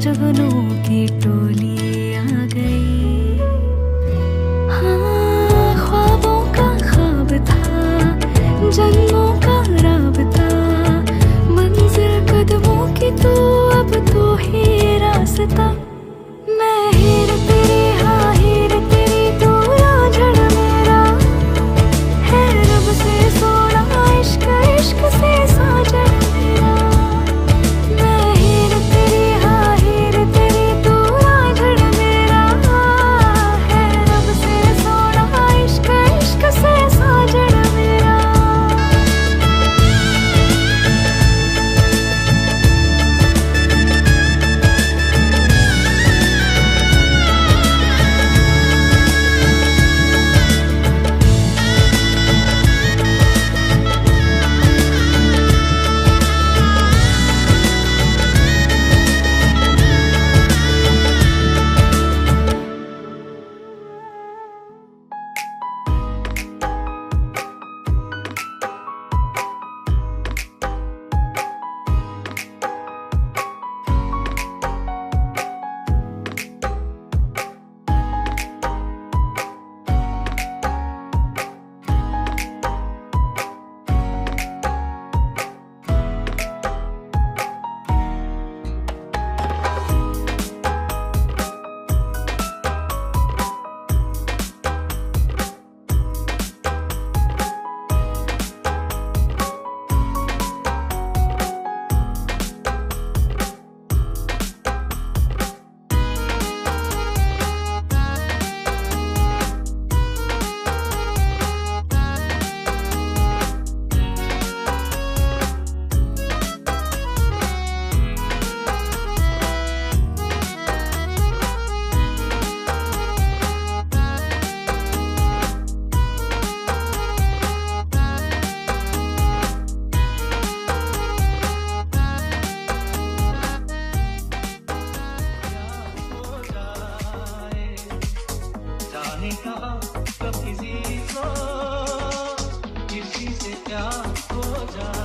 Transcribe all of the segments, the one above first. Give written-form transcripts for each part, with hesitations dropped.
जुगनू की टोली आ गई। हाँ, ख्वाबों का ख्वाब था, जन्मों का राबता, मंजिल कदमों की तो अब तो ही रास्ता। मैं हीर तेरी, हाँ हीर तेरी, तू राझड़ मेरा है रब से सोना, इश्क इश्क से साजन मेरा। मैं हीर तेरी, हाँ हीर तेरी, तू राझड़ मेरा है रब से सोना, इश्क इश्क से साजन मेरा। कब किसी को किसी से प्यार हो जाए।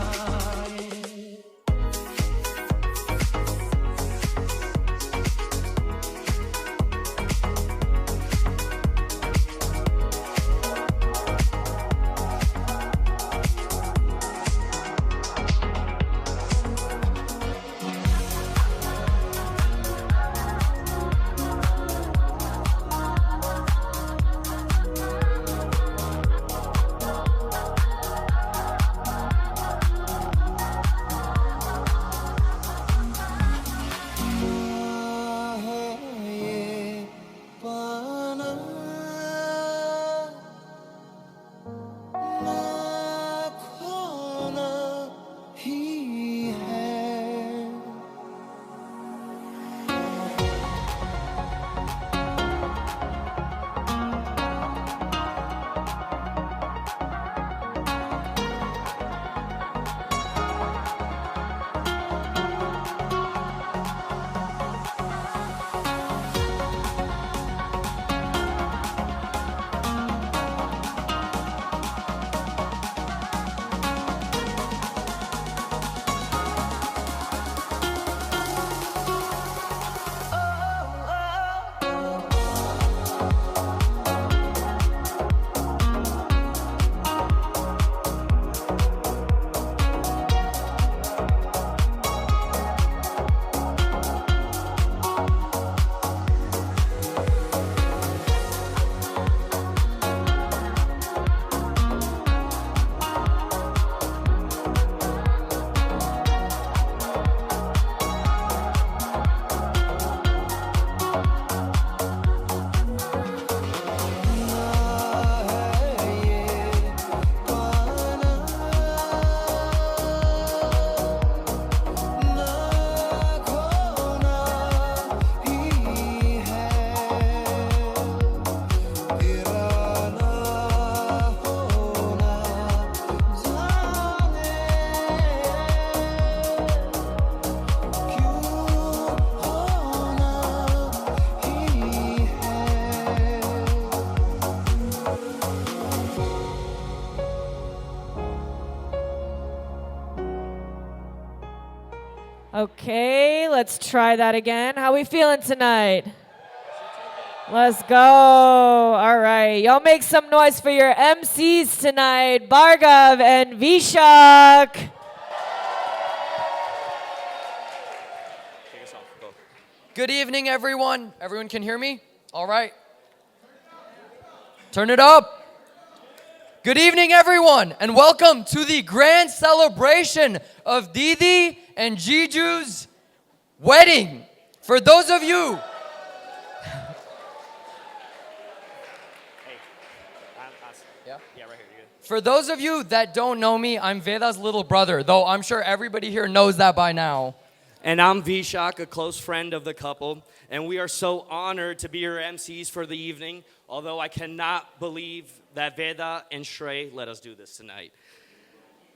Okay, Okay, let's try that again. How we feeling tonight? Let's go. All right. Y'all make some noise for your MCs tonight, Bhargav and Vishak. Good evening, everyone. Everyone can hear me? All right. Turn it up. Good evening, everyone, and welcome to the grand celebration of Didi and Jiju's wedding. For those of you... For those of you that don't know me, I'm Veda's little brother, though I'm sure everybody here knows that by now. And I'm Vishak, a close friend of the couple, and we are so honored to be your MCs for the evening, although I cannot believe that Veda and Shrey let us do this tonight.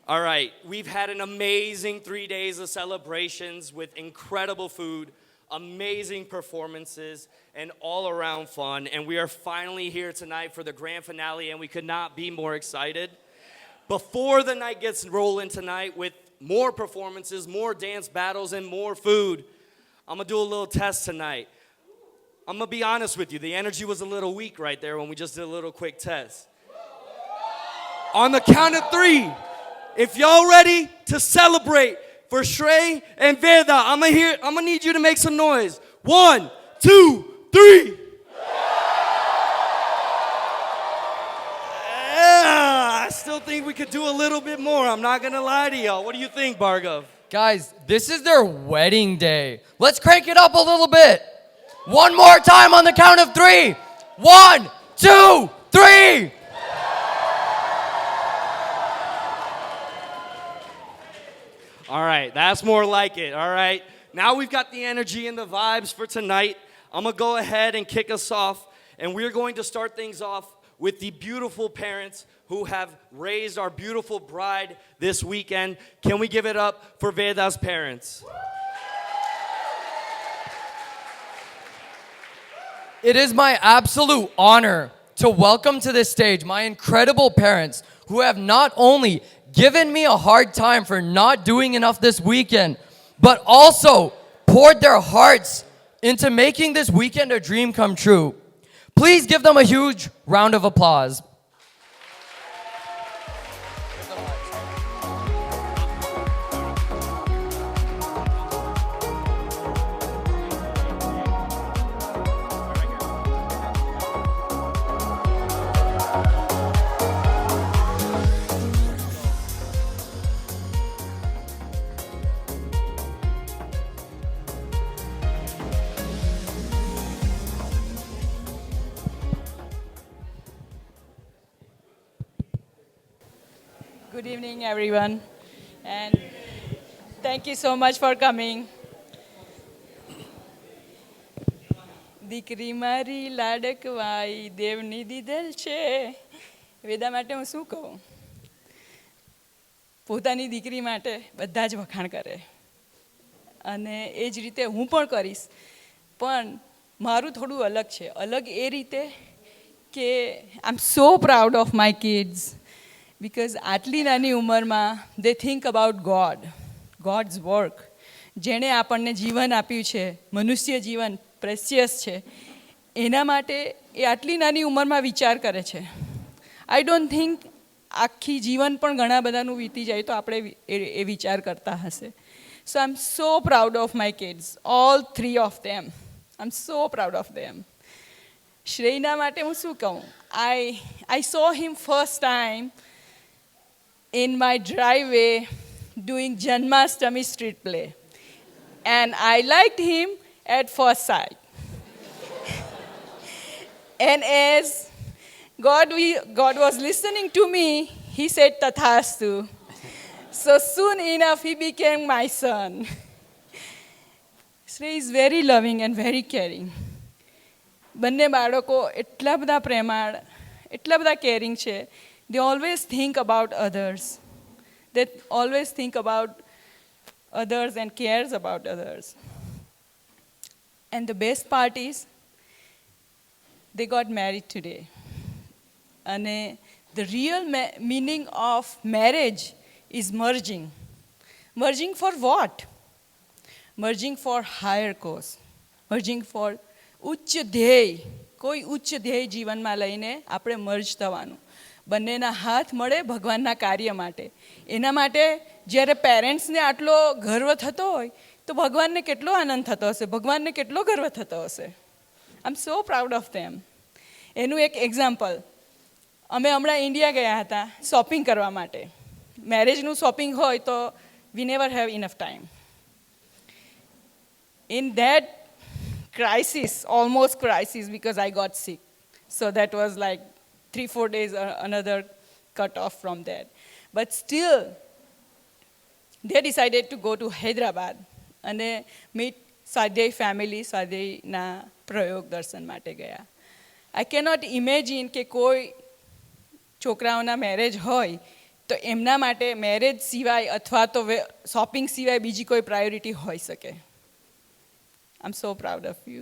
All right, we've had an amazing 3 days of celebrations with incredible food, amazing performances, and all-around fun, and we are finally here tonight for the grand finale, and we could not be more excited. Before the night gets rolling tonight with more performances, more dance battles, and more food, I'm gonna do a little test tonight. I'm gonna be honest with you, the energy was a little weak right there when we just did a little quick test. On the count of 3, if y'all ready to celebrate for Shrey and Veda, I'm gonna need you to make some noise. 1, 2, 3. Yeah, I still think we could do a little bit more. I'm not gonna lie to y'all. What do you think, Bhargav? Guys, this is their wedding day. Let's crank it up a little bit. One more time on the count of 3. 1, 2, 3. All right, that's more like it, all right? Now we've got the energy and the vibes for tonight. I'm gonna go ahead and kick us off, and we're going to start things off with the beautiful parents who have raised our beautiful bride this weekend. Can we give it up for Veda's parents? It is my absolute honor to welcome to this stage my incredible parents who have not only given me a hard time for not doing enough this weekend, but also poured their hearts into making this weekend a dream come true. Please give them a huge round of applause. Good evening, everyone, and thank you so much for coming. દીકરી મારી લાડકવાઈ દેવની દીધેલ છે. વેદા માટે હું શું કહું? પોતાની દીકરી માટે બધા જ વખાણ કરે અને એ જ રીતે હું પણ કરીશ, પણ મારું થોડું અલગ છે. અલગ એ રીતે કે I am so proud of my kids. Because આટલી નાની ઉંમરમાં they think about God's work. જેણે આપણને જીવન આપ્યું છે, મનુષ્ય જીવન પ્રેસિયસ છે, એના માટે એ આટલી નાની ઉંમરમાં વિચાર કરે છે. આઈ ડોન્ટ થિંક આખી જીવન પણ ઘણા બધાનું વીતી જાય તો આપણે એ વિચાર કરતા હશે. So I am so proud of my kids, all 3 of them. I am so proud of them. શ્રેયના માટે હું શું કહું? I saw him first time in my driveway doing Janmashtami street play. And I liked him at first sight. And as God was listening to me, he said Tathastu. So soon enough, he became my son. Shrey is very loving and very caring. બંને બાળકો એટલા બધા પ્રેમાળ, એટલા બધા carrying છે. They always think about others. They always think about others and cares about others. And the best part is, they got married today. And the real meaning of marriage is merging. Merging for what? Merging for higher cause, merging for ઉચ્ચ ધ્યેય, કોઈ ઉચ્ચ ધ્યેય જીવનમાં લઈને આપણે merge થવાનું. બંનેના હાથ મળે ભગવાનના કાર્ય માટે. એના માટે જ્યારે પેરેન્ટ્સને આટલો ગર્વ થતો હોય તો ભગવાનને કેટલો આનંદ થતો હશે, ભગવાનને કેટલો ગર્વ થતો હશે. આઈ am so proud of them. એનું એક એક્ઝામ્પલ, અમે હમણાં ઇન્ડિયા ગયા હતા શોપિંગ કરવા માટે. મેરેજનું શોપિંગ હોય તો વી never have enough time. In that crisis, almost crisis, because I got sick. So that was like 3-4 days, another cut off from that. But still, they decided to go to Hyderabad and meet Swadhyay family, Swadhyayના પ્રયોગ દર્શન માટે ગયા. I cannot imagine કે કોઈ છોકરાઓના marriage હોય તો એમના માટે મેરેજ સિવાય અથવા તો શોપિંગ સિવાય બીજી કોઈ પ્રાયોરિટી હોઈ શકે. I'm so proud of you.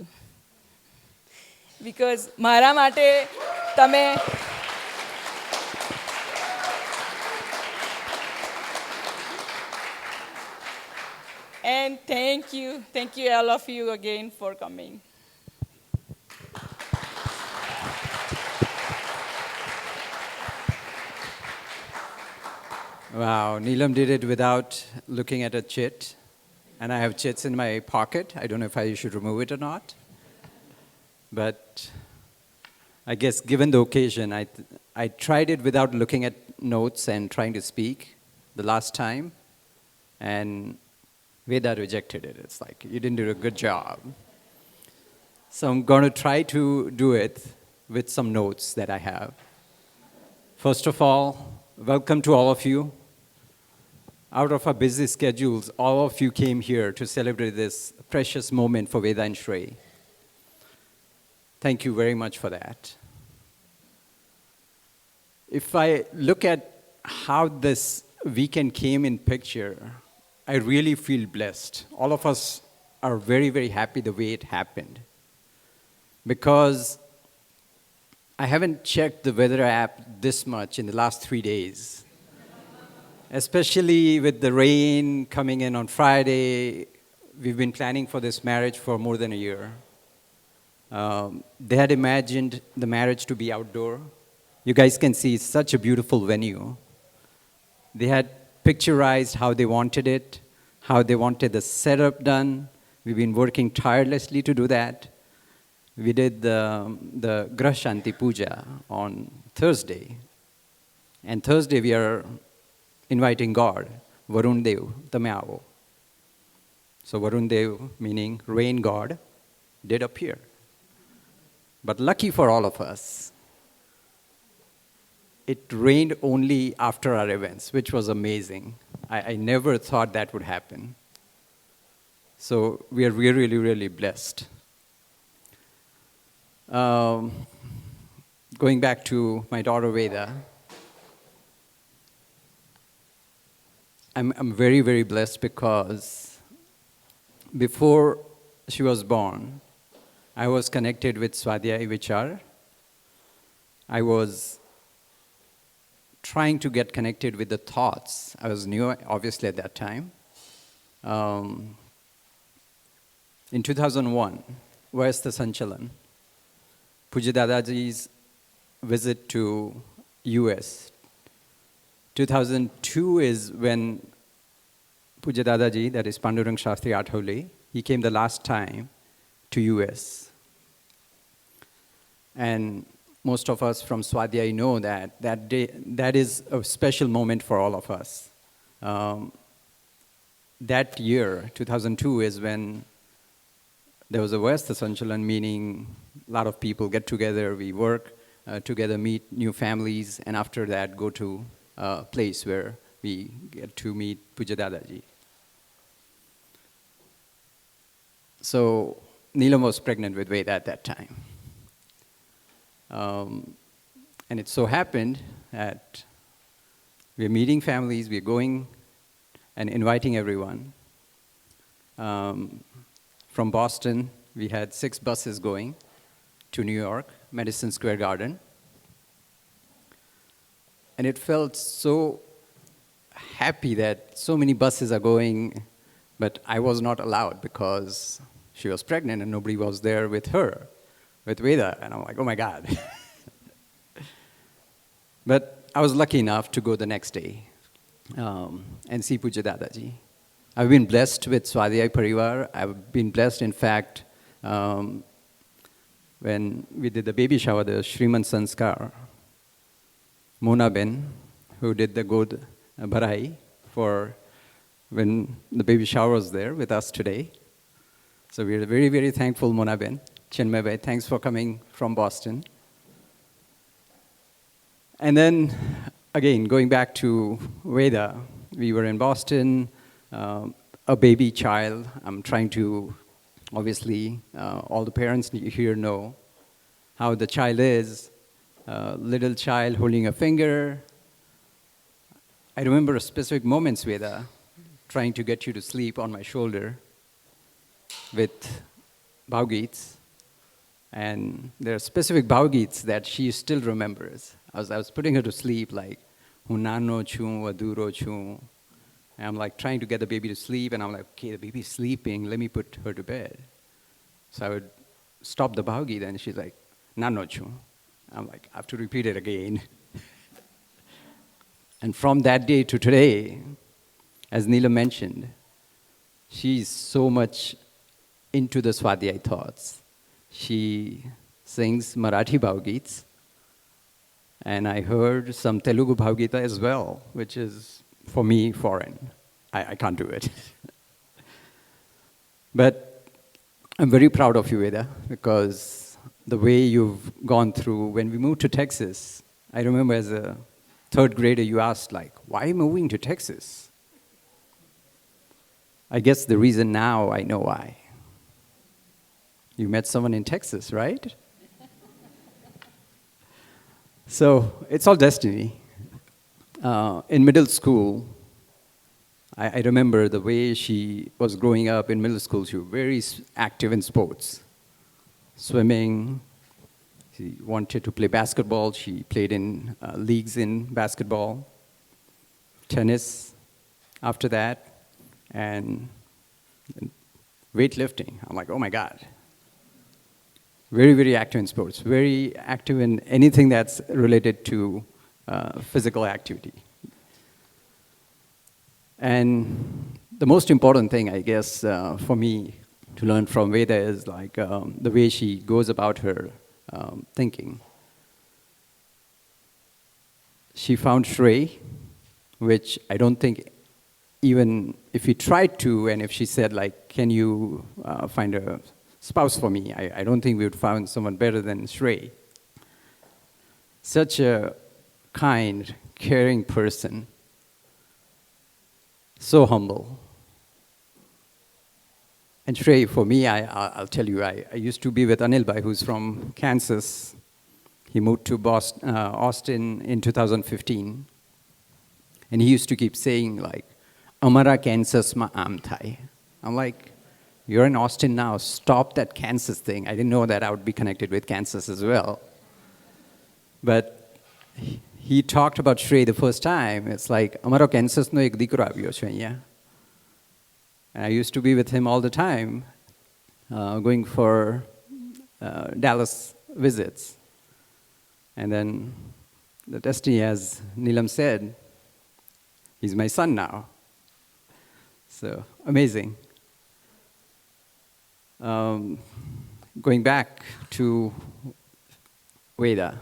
Because મારા માટે તમે and thank you all of you again for coming. Wow, Neelam did it without looking at a chit. And I have chits in my pocket. I don't know if I should remove it or not. But I guess given the occasion, I tried it without looking at notes and trying to speak the last time. And Veda rejected it. It's like, you didn't do a good job. So I'm going to try to do it with some notes that I have. First of all, welcome to all of you. Out of our busy schedules, all of you came here to celebrate this precious moment for Veda and Shrey. Thank you very much for that. If I look at how this weekend came in picture, I really feel blessed. All of us are very, very happy the way it happened. Because I haven't checked the weather app this much in the last 3 days. Especially with the rain coming in on Friday. We've been planning for this marriage for more than a year. They had imagined the marriage to be outdoor. You guys can see it's such a beautiful venue. They had picturized how they wanted it, how they wanted the setup done. We've been working tirelessly to do that. We did the Grah Shanti Puja on Thursday. And Thursday we are inviting God, Varun Dev, tame aavo. So Varun Dev, meaning rain god, did appear. But lucky for all of us, it rained only after our events, which was amazing. I never thought that would happen. So we are really, really, really blessed. Going back to my daughter Veda, I'm very, very blessed because before she was born, I was connected with Swadhyay Vichar. I was trying to get connected with the thoughts. I was new, obviously, at that time. In 2001, Vayastha Sanchalan, Pujya Dadaji's visit to US. 2002 is when Pujya Dadaji, that is Pandurang Shastri Athole, he came the last time to US. And most of us from Swadhyay know that that day, that is a special moment for all of us. That year, 2002, is when there was a Vayastha Sanchalan, meaning a lot of people get together, we work together, meet new families, and after that go to a place where we get to meet Pujya Dadaji. So Neelam was pregnant with Veda at that time. And it so happened that we're meeting families, we're going and inviting everyone. From Boston, we had 6 buses going to New York, Madison Square Garden. And it felt so happy that so many buses are going But I was not allowed because she was pregnant and nobody was there with her, with Veda. And I'm like, oh my God. But I was lucky enough to go the next day and see Puja Dadaji. I've been blessed with Swadhyay Parivar. I've been blessed, in fact, when we did the baby shower, the Shriman Sanskar, Mona Ben, who did the God Bharai for when the baby shower was there with us today. So we are very, very thankful, Mona Ben. Chinmay Bhai, thanks for coming from Boston. And then, again, going back to Veda, we were in Boston, a baby child. I'm trying to, obviously, all the parents here know how the child is. Little child holding a finger. I remember specific moments, Veda, trying to get you to sleep on my shoulder with Bhaugeets. And there are specific Bhaugeets that she still remembers. I was putting her to sleep like, Hunano chu, Aduro chu. And I'm like trying to get the baby to sleep, and I'm like, okay, the baby's sleeping, let me put her to bed. So I would stop the Bhaugeet, and she's like, Nano chu. I'm like, I have to repeat it again. And from that day to today, as Neelam mentioned, she's so much into the Swadhyay thoughts. She sings Marathi Bhaugeets, and I heard some Telugu Bhagavata as well, which is, for me, foreign. I can't do it. But I'm very proud of you, Veda, because the way you've gone through, when we moved to Texas, I remember as a third grader, you asked, like, why moving to Texas? I guess the reason now I know why. You met someone in Texas, right? So it's all destiny. In middle school, I remember the way she was growing up in middle school. She was very active in sports. Swimming, she wanted to play basketball. She played in leagues in basketball. Tennis after that, and weightlifting. I'm like, oh my God. Very, very active in sports. Very active in anything that's related to physical activity. And the most important thing, I guess, for me to learn from Veda is like the way she goes about her thinking. She found Shrey, which I don't think even if we tried to, and if she said like, can you find a spouse for me, I don't think we would find someone better than Shrey. Such a kind, caring person. So humble. And Shrey, for me, I'll tell you, I used to be with Anil Bhai, who's from Kansas. He moved to Austin in 2015. And he used to keep saying, like, Amara Kansas ma am thai. I'm like, you're in Austin now, stop that Kansas thing. I didn't know that I would be connected with Kansas as well. But he talked about Shrey the first time. It's like, Amaro Kansas no ek dikro avyo chhe અહીંયા. And I used to be with him all the time, going for Dallas visits. And then the destiny, as Neelam said, he's my son now. So, amazing. Going back to Veda.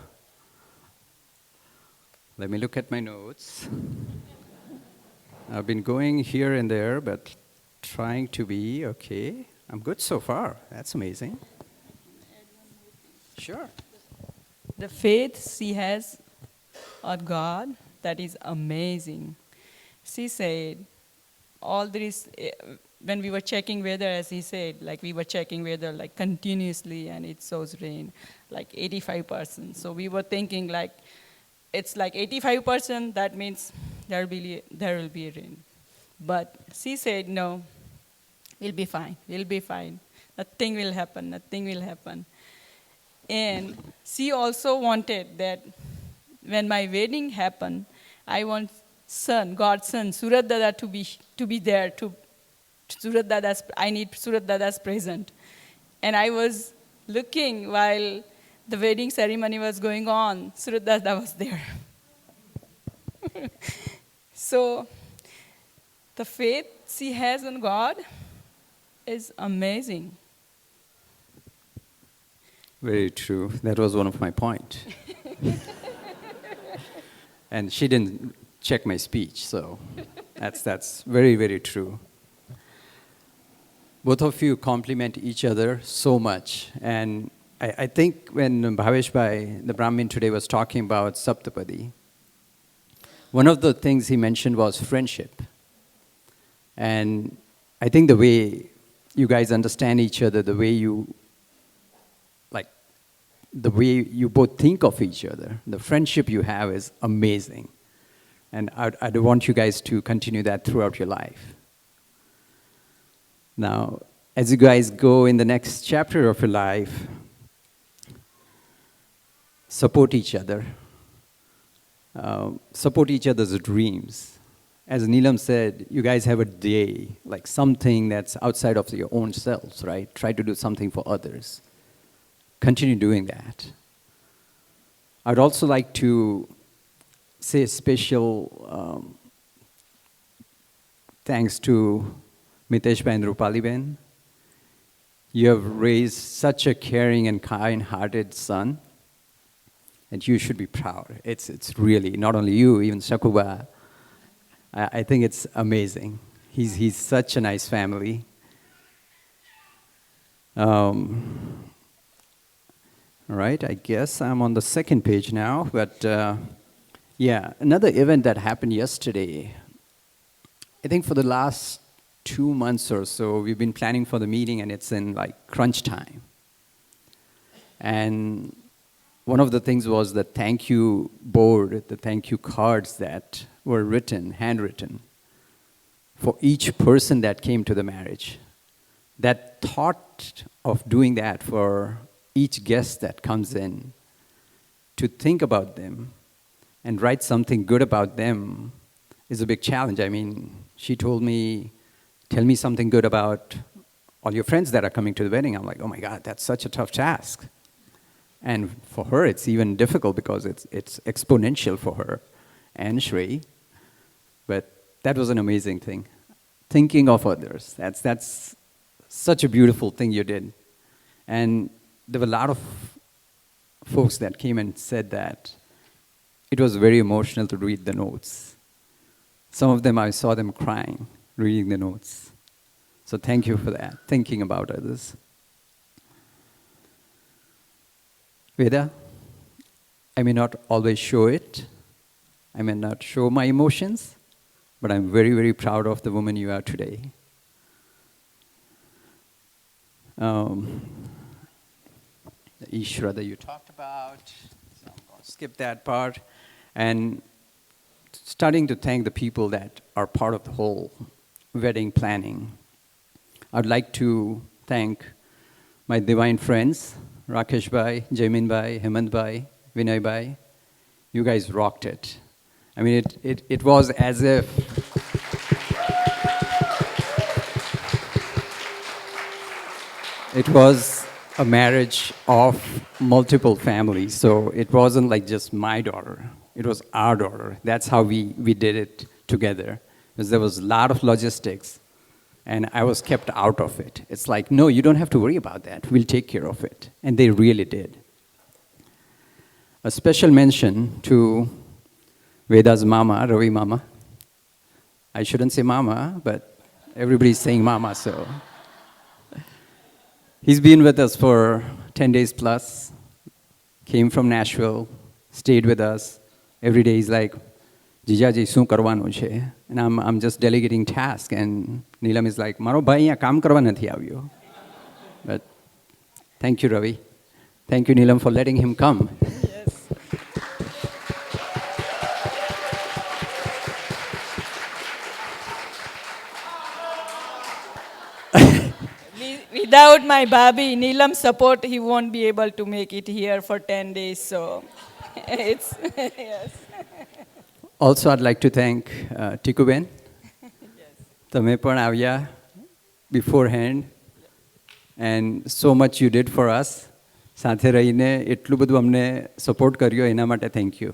Let me look at my notes. I've been going here and there, but trying to be okay. I'm good so far. That's amazing. Sure. The faith she has on God, that is amazing. She said, all there is, when we were checking weather, as he said, like we were checking weather like continuously, and it shows rain, like 85%. So we were thinking like, it's like 85%, that means there will be rain. But she said, no, we'll be fine, nothing will happen. And she also wanted that when my wedding happened, I want son, God's son, Surat Dada to be there to I need Surat Dada's present. And I was looking while the wedding ceremony was going on. Surat Dada was there. So the faith she has in God is amazing. Very true. That was one of my points. And she didn't check my speech, so that's very, very true. Both of you compliment each other so much. And I think when Bhavesh Bhai, the Brahmin today, was talking about Saptapadi, one of the things he mentioned was friendship. And I think the way you guys understand each other, the way you both think of each other, the friendship you have is amazing. And I'd want you guys to continue that throughout your life. Now, as you guys go in the next chapter of your life, support each other. Support each other's dreams. As Neelam said, you guys have a day, like something that's outside of your own selves, right? Try to do something for others. Continue doing that. I'd also like to say a special thanks to Mitesh and Rupali Ben. You have raised such a caring and kind-hearted son, and you should be proud. It's really, not only you, even Shakuba. I think it's amazing. He's such a nice family. All right, I guess I'm on the second page now, but yeah, another event that happened yesterday. I think for the last 2 months or so, we've been planning for the meeting, and it's in like crunch time. And one of the things was the thank you board, the thank you cards that were written, handwritten, for each person that came to the marriage. That thought of doing that for each guest that comes in, to think about them and write something good about them is a big challenge. I mean, she told me, tell me something good about all your friends that are coming to the wedding. I'm like, oh my God, that's such a tough task. And for her, it's even difficult because it's exponential for her and Shrey. But that was an amazing thing. Thinking of others, that's such a beautiful thing you did. And there were a lot of folks that came and said that it was very emotional to read the notes. Some of them, I saw them crying, reading the notes. So thank you for that, thinking about others. Veda, I may not always show it. I may not show my emotions, but I'm very, very proud of the woman you are today. The Ishra that you talked about, so I'm going to skip that part. And starting to thank the people that are part of the whole wedding planning. I'd like to thank my divine friends, Rakesh Bhai, Jaimin Bhai, Hemant Bhai, Vinay Bhai. You guys rocked it. I mean, it was as if it was a marriage of multiple families. So it wasn't like just my daughter. It was our daughter. That's how we did it together. Because there was a lot of logistics, and I was kept out of it. It's like, no, you don't have to worry about that. We'll take care of it. And they really did. A special mention to Veda's mama, Ravi mama. I shouldn't say mama, but everybody's saying mama, so. He's been with us for 10 days plus, came from Nashville, stayed with us. Every day he's like, Jijaji, શું કરવાનું છે? And I'm just delegating tasks, and Neelam is like, મારો ભાઈ અહીંયા કામ કરવા નથી આવ્યો. But thank you, Ravi. Thank you, Neelam, for letting him come. Without my Babi, Neelam's support, he won't be able to make it here for 10 days. So it's, yes. Also, I'd like to thank Tikuben. તમે પણ આવ્યા beforehand, and so much you did for us. સાથે રહીને એટલું બધું અમને support કર્યો એના માટે thank you.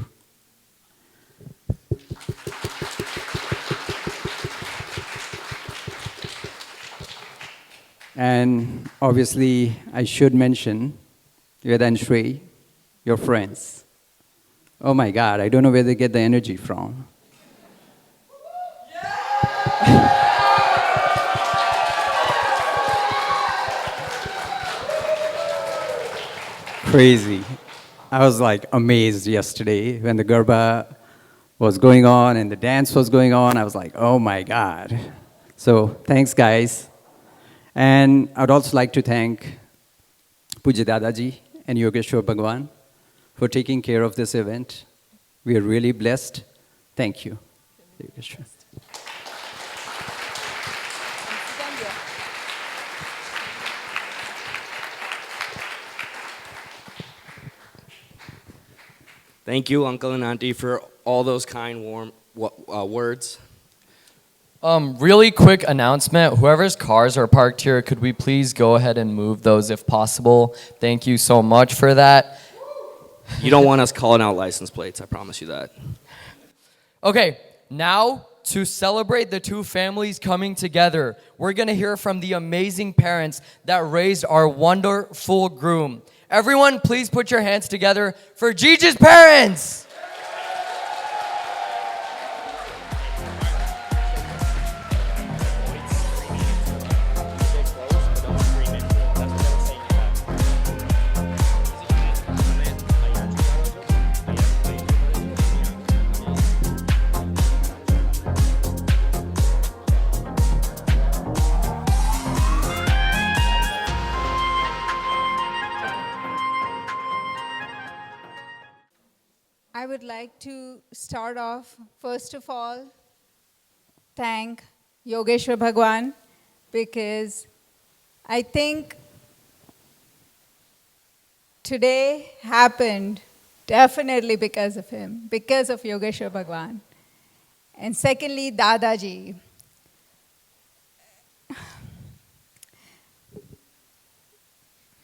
And obviously, I should mention Veda and Shrey, your friends. Oh my God, I don't know where they get the energy from. Crazy. I was like amazed yesterday when the Garba was going on and the dance was going on. I was like, oh my God. So thanks, guys. And I'd also like to thank Puja Dadaji and Yogeshwar Bhagwan for taking care of this event. We are really blessed. Thank you, Yogeshwar. Thank you, Uncle and Auntie, for all those kind, warm words. Really quick announcement. Whoever's cars are parked here, could we please go ahead and move those if possible? Thank you so much for that. You don't want us calling out license plates, I promise you that. Okay, now to celebrate the two families coming together, we're going to hear from the amazing parents that raised our wonderful groom. Everyone, please put your hands together for Gigi's parents. I would like to start off, first of all, thank Yogeshwar Bhagwan, because I think today happened definitely because of him, because of Yogeshwar Bhagwan. And secondly, Dadaji.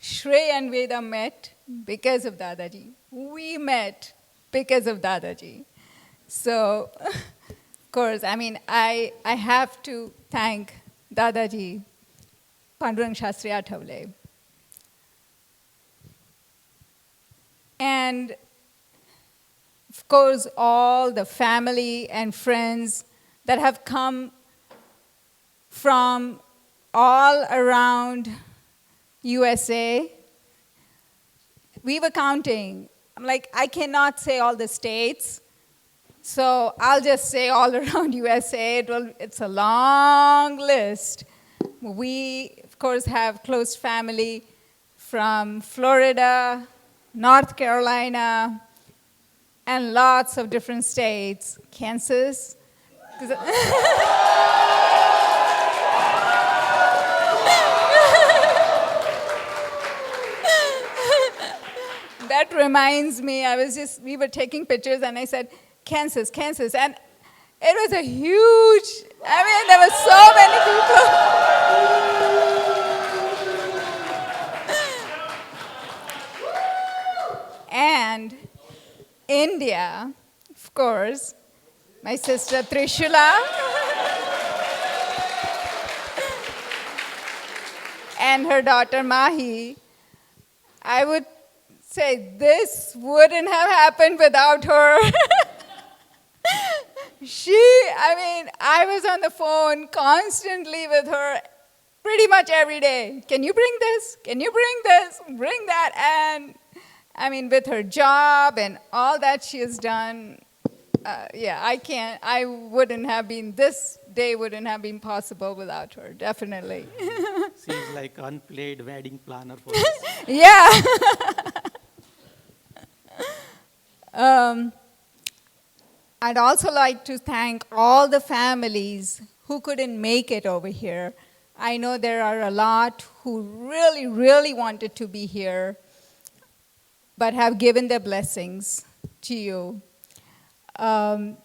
Shrey and Veda met because of Dadaji. We met because of Dadaji. So, of course, I mean, I have to thank Dadaji, Pandurang Shastri Athavale. And, of course, all the family and friends that have come from all around USA. We were counting. I'm like, I cannot say all the states, so I'll just say all around USA. It's a long list. We, of course, have close family from Florida, North Carolina, and lots of different states. Kansas. That reminds me, we were taking pictures and I said, Kansas. And it was a huge, I mean, there were so many people. And India, of course, my sister Trishula. And her daughter Mahi. I would say this wouldn't have happened without her. I was on the phone constantly with her pretty much every day. Can you bring this? Can you bring this? Bring that. And I mean, with her job and all that she has done, I wouldn't have been, this day wouldn't have been possible without her, definitely. She's like unplayed wedding planner for us. Yeah. I'd also like to thank all the families who couldn't make it over here. I know there are a lot who really, really wanted to be here, but have given their blessings to you. And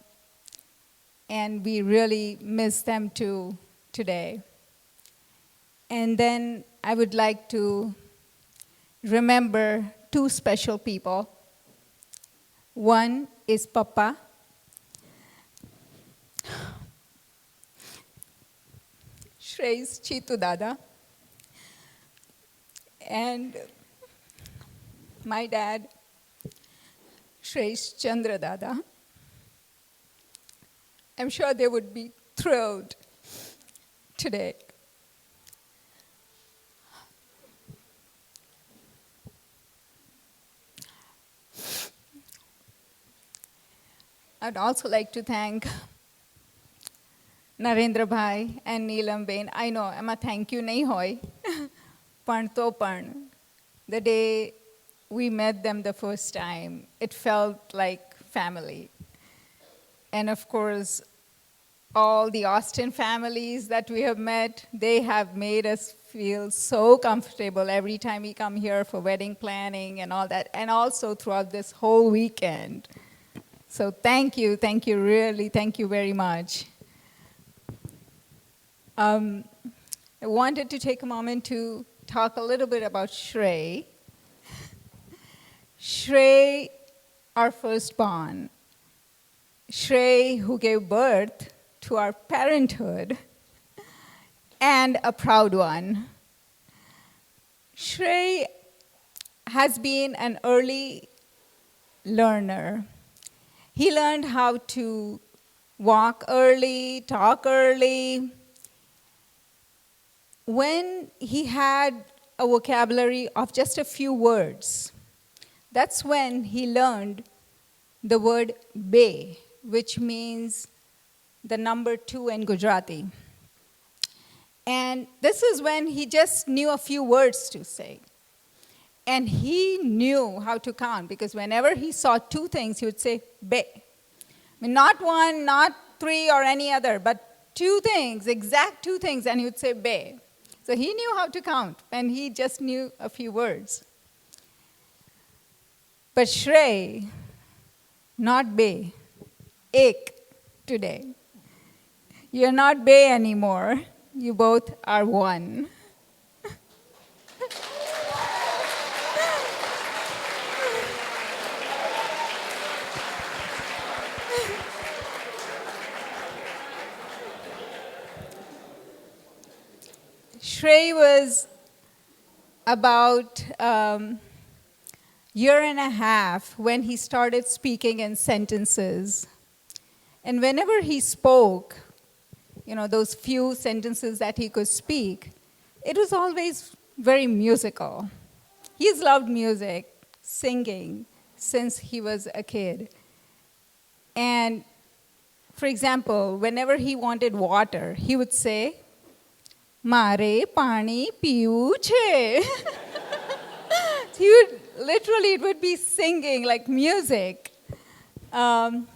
we really miss them too today. And then I would like to remember two special people. One is Papa. Shrey's Chitu Dada. And my dad, Shrey's Chandra Dada. I'm sure they would be thrilled today. I'd also like to thank Narendra Bhai and Neelam Bain. I know, એમાં thank you nahi hoy. પણ તો પણ, the day we met them the first time, it felt like family. And of course, all the Austin families that we have met, they have made us feel so comfortable every time we come here for wedding planning and all that, and also throughout this whole weekend. So thank you, really, thank you very much. I wanted to take a moment to talk a little bit about Shrey. Shrey, our firstborn. Shrey, who gave birth to our parenthood, and a proud one. Shrey has been an early learner. He learned how to walk early, talk early. When he had a vocabulary of just a few words, that's when he learned the word be, which means the number 2 in Gujarati. And this is when he just knew a few words to say. And he knew how to count, because whenever he saw two things, he would say, be. I mean, not one, not 3 or any other, but two things, exact two things, and he would say, be. So he knew how to count, and he just knew a few words. But Shrey, not be, ek today. You're not be anymore. You both are one. Shrey was about year and a half when he started speaking in sentences. And whenever he spoke, you know, those few sentences that he could speak, it was always very musical. He's loved music, singing, since he was a kid. And for example, whenever he wanted water, he would say, Mare pani piyu che. He would, literally, it would be singing like music. And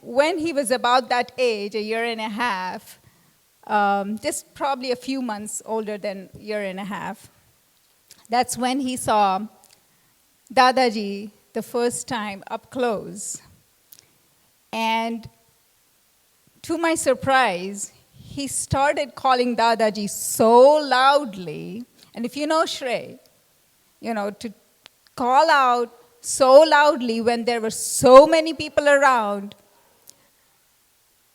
when he was about that age, a year and a half, just probably a few months older than a year and a half, that's when he saw Dadaji the first time up close. And to my surprise, he started calling Dadaji so loudly. And if you know Shrey, you know, to call out so loudly when there were so many people around,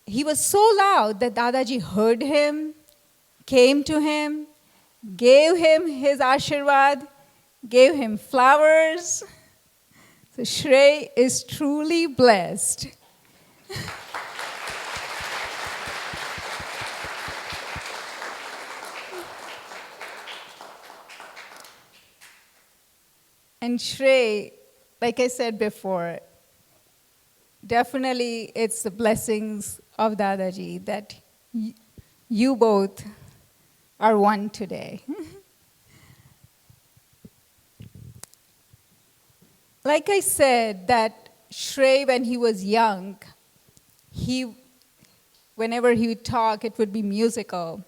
he was so loud that Dadaji heard him, came to him, gave him his ashirwad, gave him flowers. So Shrey is truly blessed. And Shrey, like I said before, definitely it's the blessings of Dadaji that you both are one today. Like I said, that Shrey, when he was young, whenever he would talk, it would be musical.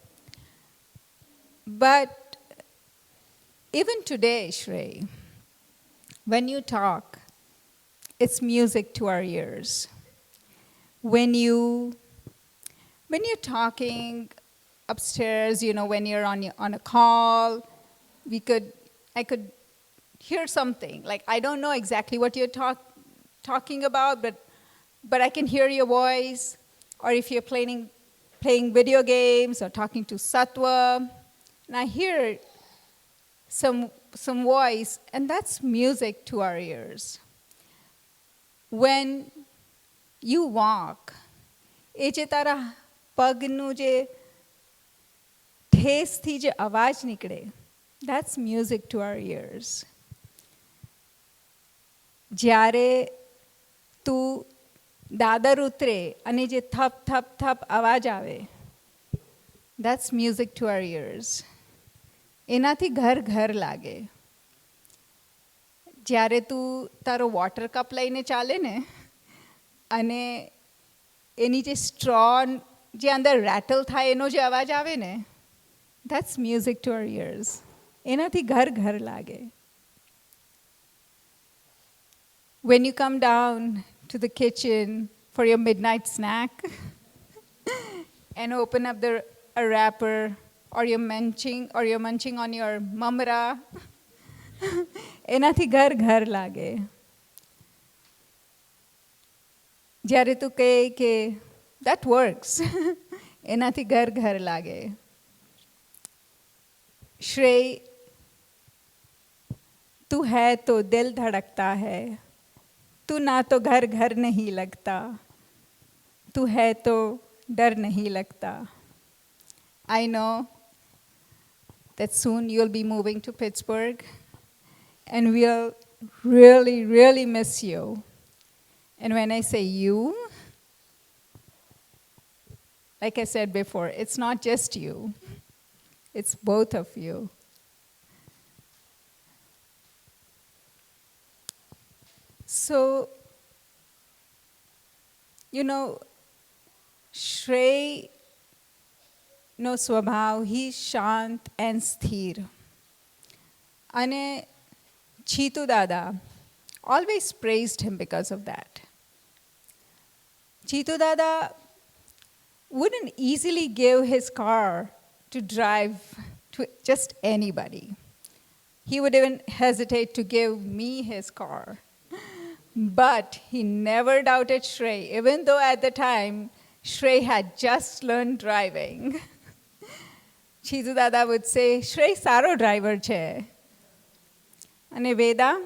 But even today, Shrey, when you talk, it's music to our ears. When you're talking upstairs, you know, when you're on a call, I could hear something. Like, I don't know exactly what you're talking about, but I can hear your voice. Or if you're playing video games or talking to Sattva, and I hear some voice, and that's music to our ears. When you walk, એ જે તારા પગનું જે ઠેસથી જે અવાજ નીકળે, that's music to our ears. જ્યારે તું દાદર ઉતરે અને જે થપ થપ થપ અવાજ આવે, that's music to our ears. એનાથી ઘર ઘર લાગે. જ્યારે તું તારો વોટર કપ લઈને ચાલે ને અને એની જે સ્ટ્રો જે અંદર રેટલ થાય એનો જે અવાજ આવે ને, that's music to our ears. એનાથી ઘર ઘર લાગે. When you come down to the kitchen for your midnight snack and open up a wrapper, or you're munching on your mamra, એનાથી ઘર ઘર લાગે. જ્યારે તું કહે કે that works, એનાથી ઘર ઘર લાગે. श्रेय, तू है तो दिल धड़कता है, तू ना तो घर घर नहीं लगता, तू है तो डर नहीं लगता. I know that soon you'll be moving to Pittsburgh, and we'll really, really miss you. And when I say you, like I said before, it's not just you. It's both of you. So, you know, Shrey no swabhav, he's shant and sthir. Ane Chitu Dada always praised him because of that. Chitu Dada wouldn't easily give his car to drive to just anybody. He would even hesitate to give me his car. But he never doubted Shrey, even though at the time Shrey had just learned driving. Chitu Dada would say, Shrey saro driver che. Ane Veda,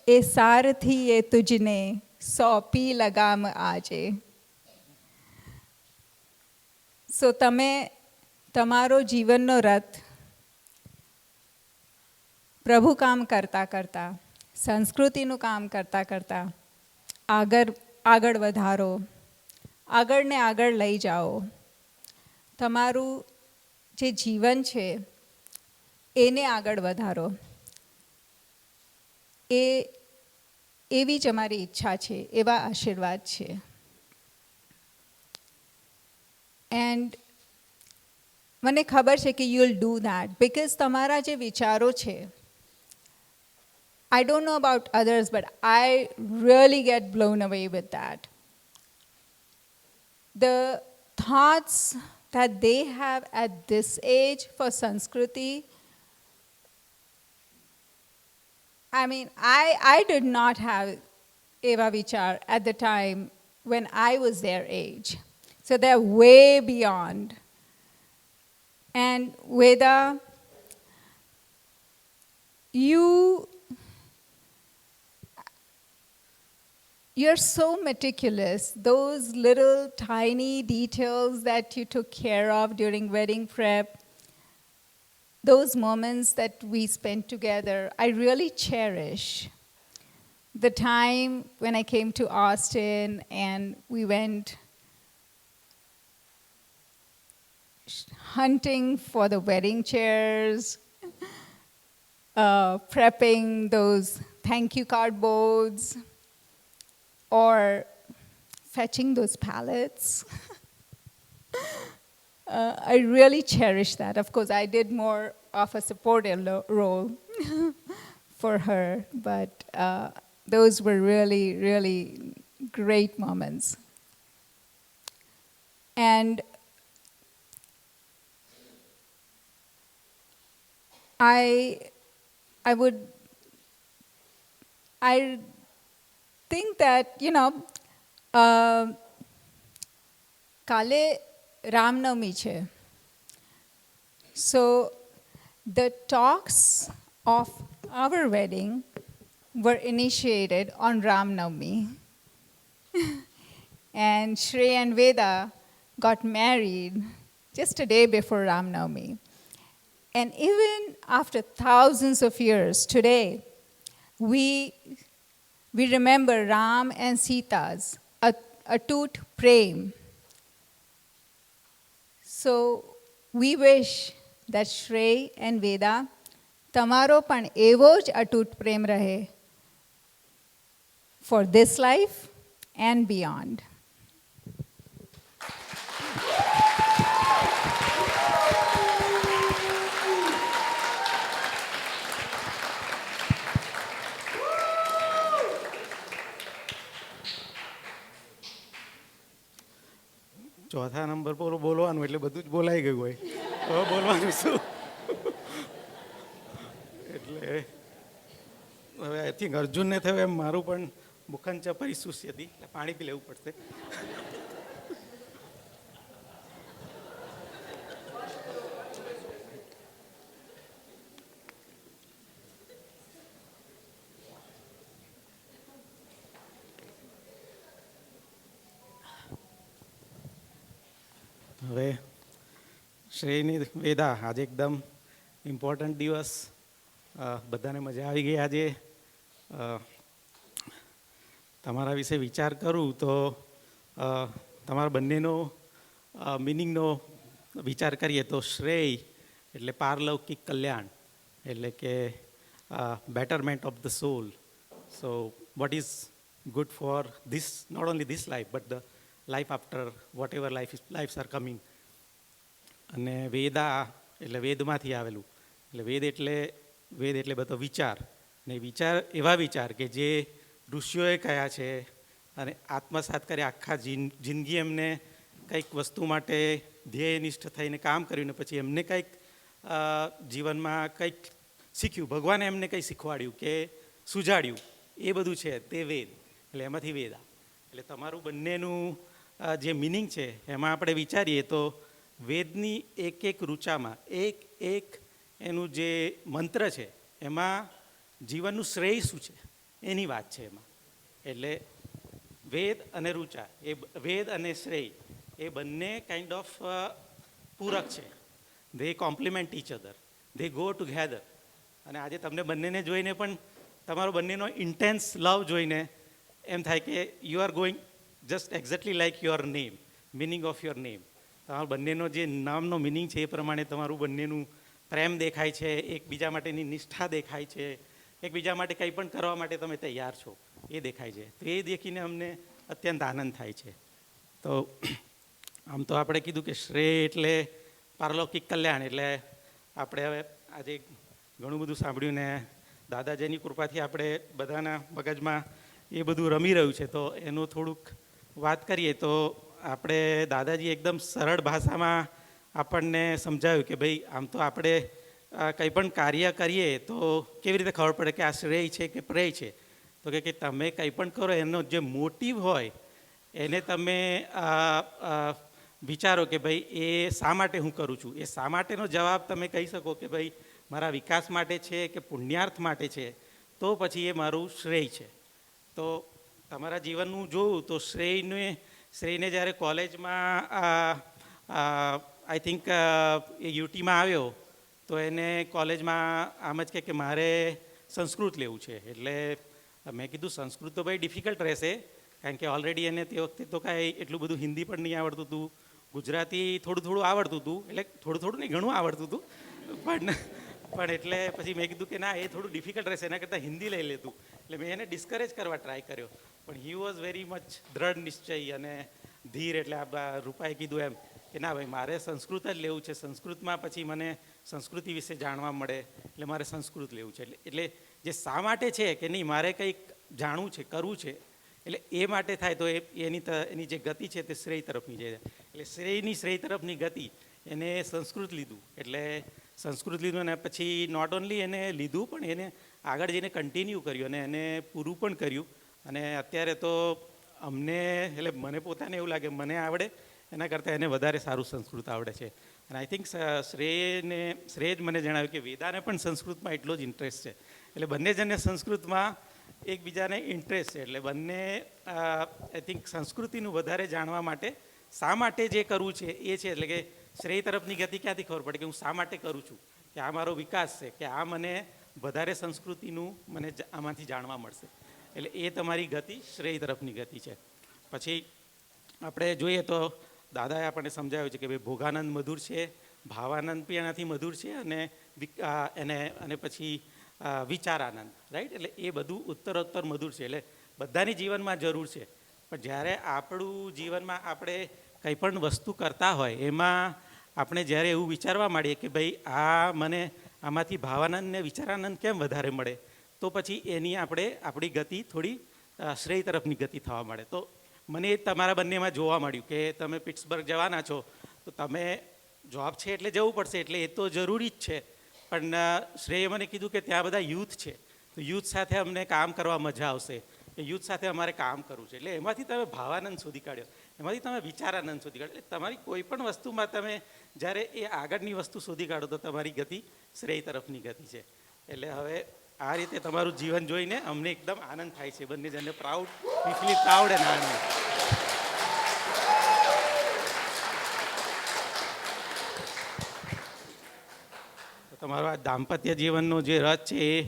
e sarathi e tujne sopi lagam aaje. So તમે તમારો જીવનનો રથ પ્રભુ કામ કરતા કરતા, સંસ્કૃતિનું કામ કરતા કરતા આગળ વધારો, આગળને આગળ લઈ જાઓ. તમારું જે જીવન છે એને આગળ વધારો. એવી જ અમારી ઈચ્છા છે, એવા આશીર્વાદ છે. And મને ખબર છે કે you'll do that because તમારા જે વિચારો છે, I don't know about others, but I really get blown away with that. The thoughts that they have at this age for Sanskriti, I mean, I did not have Eva Vichar at the time when I was their age. So they're way beyond. And Veda, you're so meticulous. Those little tiny details that you took care of during wedding prep, those moments that we spent together, I really cherish. The time when I came to Austin and we went hunting for the wedding chairs, prepping those thank you cardboards, or fetching those pallets. I really cherish that. Of course, I did more of a supportive role for her, but those were really, really great moments. And I would, I think that, કાલે રામનવમી છે. So the talks of our wedding were initiated on Ramnavami. And Shrey and Veda got married just a day before Ramnavami. And even after thousands of years, today, we remember Ram and Sita's atut prem. So we wish that Shrey and Veda તમારો પણ એવો જ અતૂટ પ્રેમ રહે for this life and beyond. ચોથા number પર બોલવાનું એટલે બધું જ બોલાઈ ગયું હોય, હવે બોલવાનું શું? એટલે હવે આઈ થિંક અર્જુનને થયું એમ મારું પણ મુખન ચપરી સુસ્ય હતી, એટલે પાણી પી લેવું પડશે. હવે શ્રેયની વેદા આજે એકદમ ઇમ્પોર્ટન્ટ દિવસ, બધાને મજા આવી ગઈ આજે. તમારા વિશે વિચાર કરું તો તમારા બંનેનો મિનિંગનો વિચાર કરીએ તો શ્રેય એટલે પારલૌકિક કલ્યાણ, એટલે કે betterment of the soul. So what is good for this, not only this life but the life after whatever lives are coming. અને વેદા એટલે વેદમાંથી આવેલું, એટલે વેદ એટલે બધો વિચાર, ને વિચાર એવા વિચાર કે જે ઋષિઓએ કયા છે અને આત્મસાત કરે, આખા જિંદગી એમને કંઈક વસ્તુ માટે ધ્યેયનિષ્ઠ થઈને કામ કર્યું ને પછી એમને કંઈક જીવનમાં કંઈક શીખ્યું, ભગવાને એમને કંઈ શીખવાડ્યું કે સુજાડ્યું, એ બધું છે તે વેદ, એટલે એમાંથી વેદા. એટલે તમારું બંનેનું જે મિનિંગ છે એમાં આપણે વિચારીએ તો વેદની એક એક ઋચામાં એક એનું જે મંત્ર છે એમાં જીવનનું શ્રેય શું છે એની વાત છે એમાં. એટલે વેદ અને ઋચા, એ વેદ અને શ્રેય એ બંને કાઇન્ડ ઓફ પૂરક છે. They complement each other, they go together. અને આજે તમને બંનેને જોઈને પણ તમારો બંનેનો ઇન્ટેન્સ લવ જોઈને એમ થાય કે you are going just exactly like your name, meaning of your name. તમારા બંનેનો જે નામનો મિનિંગ છે એ પ્રમાણે તમારું બંનેનું પ્રેમ દેખાય છે, એકબીજા માટેની નિષ્ઠા દેખાય છે, એકબીજા માટે કંઈ પણ કરવા માટે તમે તૈયાર છો એ દેખાય છે. તો એ દેખીને અમને અત્યંત આનંદ થાય છે. તો આમ તો આપણે કીધું કે શ્રેય એટલે પારલૌકિક કલ્યાણ, એટલે આપણે હવે આજે ઘણું બધું સાંભળ્યું ને દાદાજીની કૃપાથી આપણે બધાના મગજમાં એ બધું રમી રહ્યું છે. તો એનું થોડુંક વાત કરીએ તો આપણે દાદાજી એકદમ સરળ ભાષામાં આપણને સમજાવ્યું કે ભાઈ આમ તો આપણે કંઈ પણ કાર્ય કરીએ તો કેવી રીતે ખબર પડે કે આ શ્રેય છે કે પ્રેય છે. તો કે તમે કંઈ પણ કરો એનો જે મોટિવ હોય એને તમે વિચારો કે ભાઈ એ શા માટે હું કરું છું. એ શા માટેનો જવાબ તમે કહી શકો કે ભાઈ મારા વિકાસ માટે છે કે પુણ્યાર્થ માટે છે, તો પછી એ મારું શ્રેય છે. તો તમારા જીવનનું જોવું તો શ્રેયને જ્યારે કોલેજમાં આઈ થિંક એ યુટીમાં આવ્યો તો એને કોલેજમાં આમ જ કે મારે સંસ્કૃત લેવું છે. એટલે મેં કીધું સંસ્કૃત તો ભાઈ ડિફિકલ્ટ રહેશે, કારણ કે ઓલરેડી એને તે વખતે તો કાંઈ એટલું બધું હિન્દી પણ નહીં આવડતું હતું, ગુજરાતી થોડું આવડતું હતું, એટલે થોડું નહીં ઘણું આવડતું હતું, પણ એટલે પછી મેં કીધું કે ના એ થોડું ડિફિકલ્ટ રહેશે, એના કરતાં હિન્દી લઈ લેતું. એટલે મેં એને ડિસ્કરેજ કરવા ટ્રાય કર્યો, પણ હી વોઝ વેરી મચ દ્રઢ નિશ્ચય અને ધીર. એટલે આ રૂપાએ કીધું એમ કે ના ભાઈ મારે સંસ્કૃત જ લેવું છે, સંસ્કૃતમાં પછી મને સંસ્કૃતિ વિશે જાણવા મળે, એટલે મારે સંસ્કૃત લેવું છે. એટલે જે શા માટે છે કે નહીં મારે કંઈક જાણવું છે, કરવું છે, એટલે એ માટે થાય તો એની જે ગતિ છે તે શ્રેય તરફની જાય. એટલે શ્રેય તરફની ગતિ એને સંસ્કૃત લીધું. એટલે સંસ્કૃત લીધું અને પછી નોટ ઓનલી એને લીધું પણ એને આગળ જઈને કન્ટિન્યુ કર્યું અને એને પૂરું પણ કર્યું. અને અત્યારે તો અમને એટલે મને પોતાને એવું લાગે મને આવડે એના કરતાં એને વધારે સારું સંસ્કૃત આવડે છે. અને આઈ થિંક શ્રેય જ મને જણાવ્યું કે વેદાને પણ સંસ્કૃતમાં એટલો જ ઇન્ટરેસ્ટ છે. એટલે બંને જણને સંસ્કૃતમાં એકબીજાને ઇન્ટરેસ્ટ છે. એટલે બંને આઈ થિંક સંસ્કૃતિનું વધારે જાણવા માટે શા માટે જે કરવું છે એ છે. એટલે કે શ્રેય તરફની ગતિ ક્યાંથી ખબર પડે કે હું શા માટે કરું છું, કે આ મારો વિકાસ છે, કે આ મને વધારે સંસ્કૃતિનું મને આમાંથી જાણવા મળશે. એટલે એ તમારી ગતિ શ્રેય તરફની ગતિ છે. પછી આપણે જોઈએ તો દાદાએ આપણને સમજાવ્યું છે કે ભાઈ ભોગાનંદ મધુર છે, ભાવાનંદ પણ એનાથી મધુર છે અને પછી વિચારાનંદ, રાઈટ. એટલે એ બધું ઉત્તરોત્તર મધુર છે. એટલે બધાની જીવનમાં જરૂર છે. પણ જ્યારે આપણું જીવનમાં આપણે કંઈ પણ વસ્તુ કરતા હોય એમાં આપણે જ્યારે એવું વિચારવા માંડીએ કે ભાઈ આ મને આમાંથી ભાવાનંદ ને વિચારાનંદ કેમ વધારે મળે, તો પછી એની આપણી ગતિ થોડી શ્રેય તરફની ગતિ થવા મળે. તો મને તમારા બંનેમાં જોવા મળ્યું કે તમે પિટ્સબર્ગ જવાના છો તો તમે જોબ છે એટલે જવું પડશે, એટલે એ તો જરૂરી જ છે. પણ શ્રેયે મને કીધું કે ત્યાં બધા યુથ છે, તો યુથ સાથે અમને કામ કરવા મજા આવશે, કે યુથ સાથે અમારે કામ કરવું છે. એટલે એમાંથી તમે ભાવાનંદ શોધી કાઢ્યો, એમાંથી તમે વિચારાનંદ શોધી કાઢ્યો. એટલે તમારી કોઈ પણ વસ્તુમાં તમે જ્યારે એ આગળની વસ્તુ શોધી કાઢો તો તમારી ગતિ શ્રેય તરફની ગતિ છે. એટલે હવે આ રીતે તમારું જીવન જોઈને અમને એકદમ આનંદ થાય છે. બંને જણને proud, we feel proud and આનંદ. તમારો આ દાંપત્ય જીવનનો જે રથ છે એ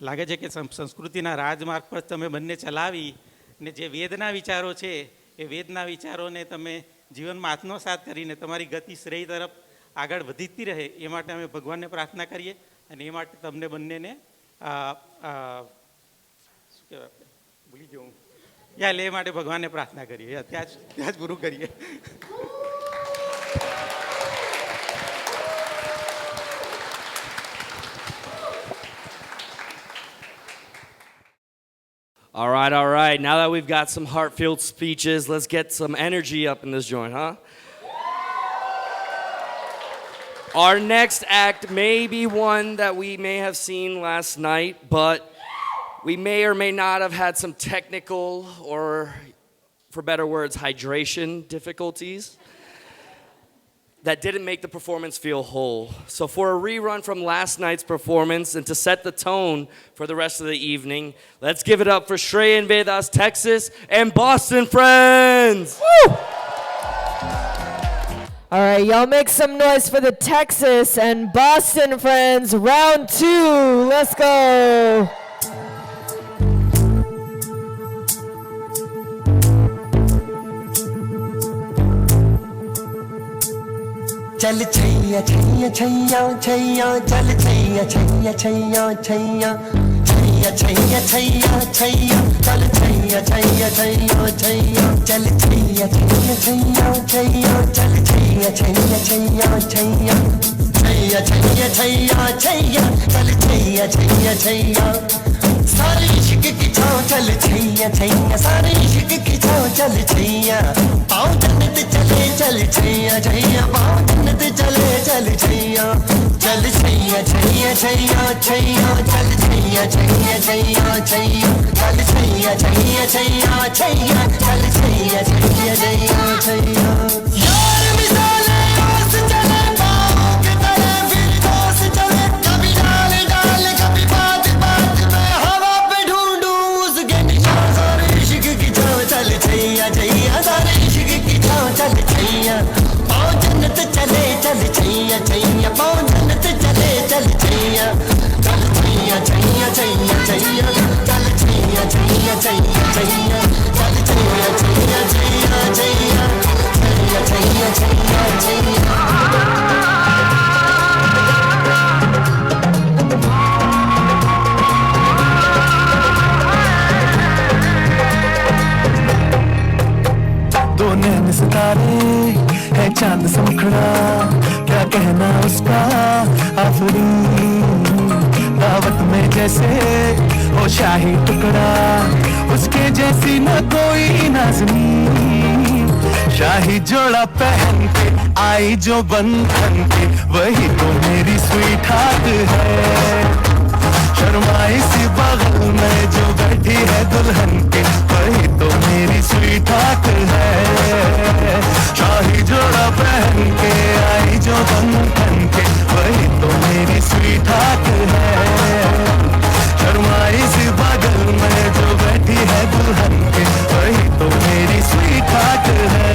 લાગે છે કે સંસ્કૃતિના રાજમાર્ગ પર તમે બંને ચલાવી ને જે વેદના વિચારો છે એ વેદના વિચારોને તમે જીવનમાં આત્મસાત કરીને તમારી ગતિ શ્રેય તરફ આગળ વધતી રહે એ માટે અમે ભગવાનને પ્રાર્થના કરીએ. અને એ માટે તમને બંનેને શું કહેવાય ભૂલી ગયો હું એ માટે ભગવાનને પ્રાર્થના કરીએ. ત્યાં જ પૂરું કરીએ. All right. Now that we've got some heart-filled speeches, let's get some energy up in this joint, huh? Our next act may be one that we may have seen last night, but we may or may not have had some technical or, for better words, hydration difficulties that didn't make the performance feel whole. So for a rerun from last night's performance and to set the tone for the rest of the evening, let's give it up for Shrey and Veda's Texas and Boston friends. Woo! All right, y'all make some noise for the Texas and Boston friends. Round 2, let's go. चल छैया छैया छैया छैया चल छैया छैया छैया छैया छैया छैया छैया छैया चल छैया छैया छैया छैया चल छैया छैया छैया छैया चल छैया छैया छैया छैया छैया छैया छैया छैया चल छैया छैया छैया सारे इश्क की छाँव चल छैया छैया सारे इश्क की छाँव चल छैया पाँव जन्नत चले चल छैया छैया पाँव जन्नत चले चल छैया चल छैया छैया छैया छैया चल छैया छैया छैया छैया चल छैया छैया छैया छैया चल छैया छैया छैया छैया यार मिसाले आस चले पाँव के तले फिर दोस चले कभी डाल डाल कभी बात बात में हवा पे ढूंढूं उसके निशान सारे इश्क की छाँव चल छैया छैया सारे इश्क की छाँव चल छैया पाँव जन्नत चले चल छैया छैया पाँव जन्नत चले चल छैया चल छैया छैया छैया छैया चल छैया छैया छैया छैया चल छैया छैया छैया छैया छैया छैया छैया दो नैन सितारे है चांद सा मुखड़ा क्या कहना उसका आफरी दावत में जैसे ओ शाही टुकड़ा उसके जैसी न कोई नाज़नी शाही शाही जोड़ा पहन के आई जो बंधन के, वही तो मेरी स्वीट हार्ट है। शर्माई सी बगल में जो बैठी है दुल्हन के, वही तो मेरी स्वीट हार्ट है। शाही जोड़ा पहन के आई जो बंधन के, वही तो मेरी स्वीट हार्ट है। शर्माई सी बगल में जो बैठी है दुल्हन के, वही तो मेरी स्वीट हार्ट है।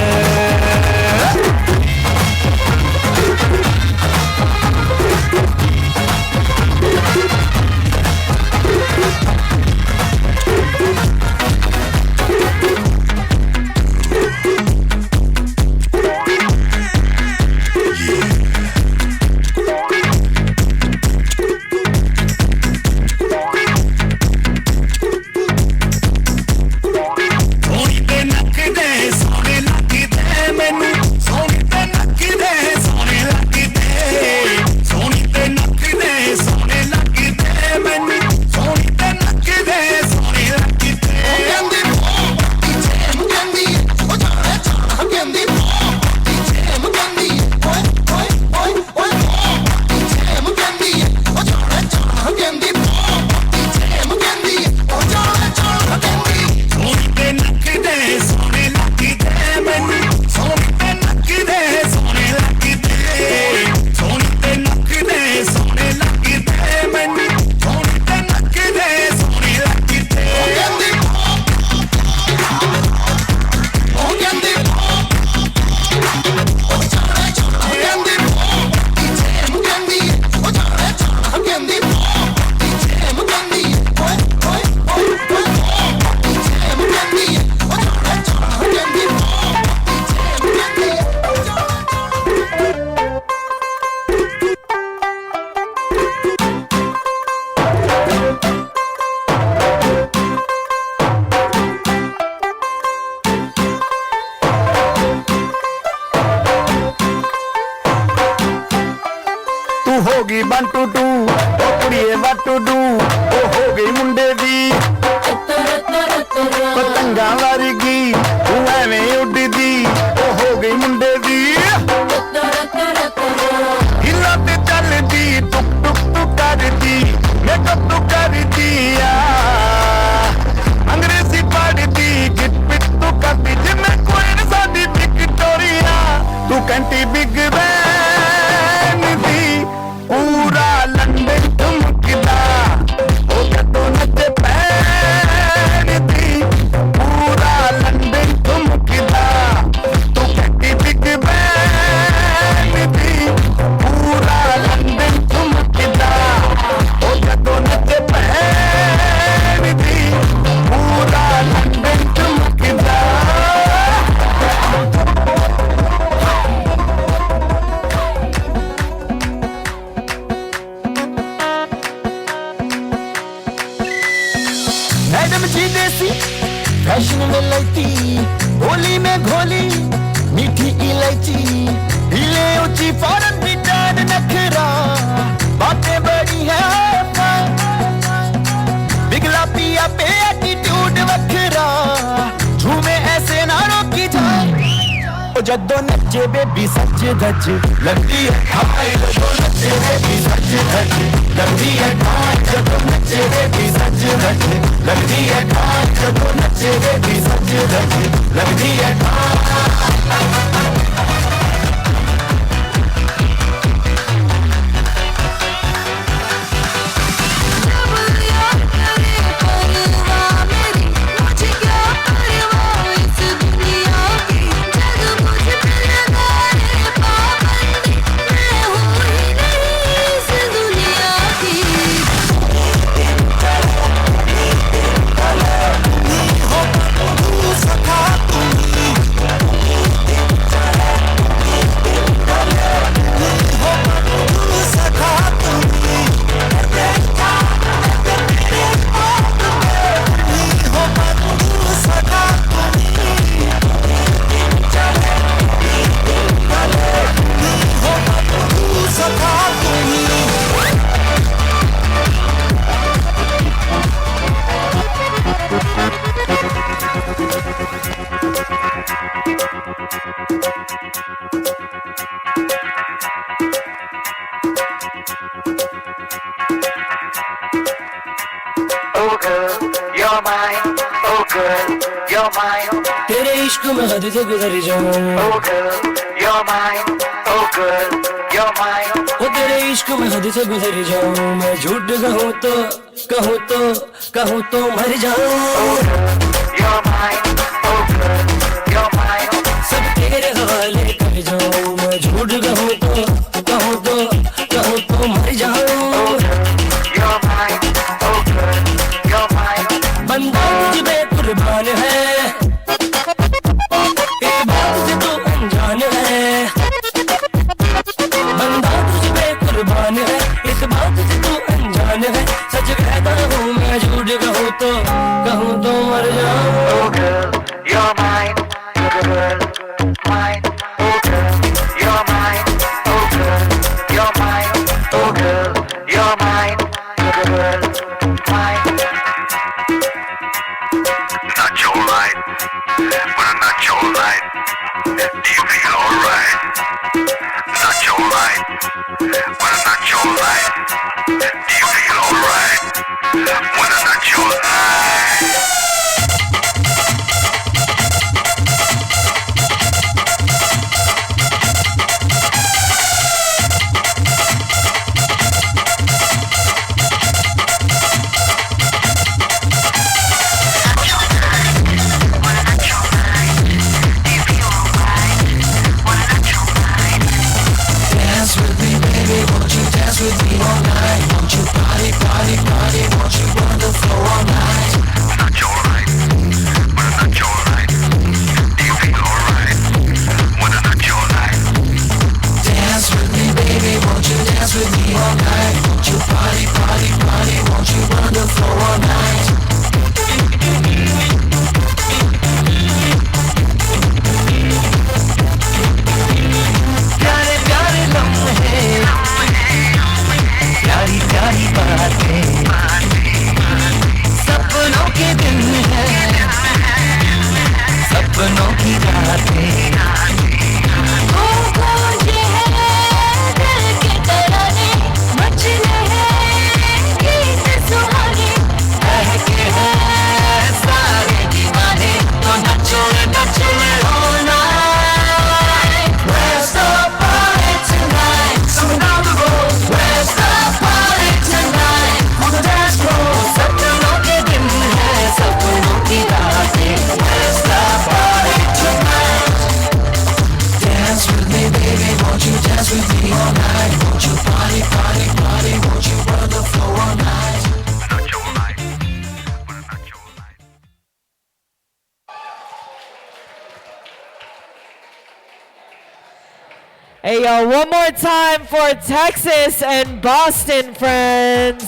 जदों नचे बेबी सच धज लगती है हाय, जदों नचे बेबी सच धज लगती है हाय, जदों नचे बेबी सच धज लगती है हाय, जदों नचे बेबी सच धज लगती है हाय। Oh girl, you're mine. Oh girl, you're mine. तेरे इश्क में हद से गुजर जाऊं. Oh girl, you're mine. Oh girl, you're mine. वो तेरे इश्क में हद से गुजर जाऊं. मैं झूठ कहूँ तो मर जाऊं. Oh girl, you're mine. Oh girl, you're mine. सब तेरे हवाले कर जाऊं. मैं झूठ कहूँ तो मर जाऊं. Oh girl, you're mine. Oh girl, you're mine. बंदा तुझ पे कुर्बान है. इस बात से तू अनजान है. बंदा तुझ पे कुर्बान है. इस बात से तू अनजान है. सच कहता हूँ मैं झूठ कहूँ तो मर जाऊं. Oh girl, you're mine. Oh girl, mine. Oh girl, you're mine. Oh girl, you're mine. Oh girl, you're mine. Oh girl, mine. Not your light, but I'm not your light. Do you feel alright? Not your light, but I'm not your light. Do you feel alright? When I'm not your light. Dance with me, baby, won't you dance with me all night? Won't you party, party, party? Won't you run the floor all night? Not your right, but I'm not your right. Do you feel alright? When I'm not your right. Dance with me, baby, won't you dance with me all night? Won't you party, party, party? Won't you run the floor all night? प्यारे प्यारे लम्हे, प्यारी प्यारी बातें, सपनों के दिन हैं, सपनों की रातें. ओ गूंजे हैं दिल के तराने, मचले हैं गीत सुहाने. बहके हैं सारे दीवाने, तो नचो नचो all night. Where's the party tonight? Someone down the road. Where's the party tonight? On the dance floor. सपनों के दिन हैं, सपनों की रातें. Where's the party tonight? Dance with me, baby, won't you dance with me all night? Won't you party, party, party? Won't you run the floor all night? Not your light, but I'm not your light. Hey, yo, one more time for Texas and Boston, friends.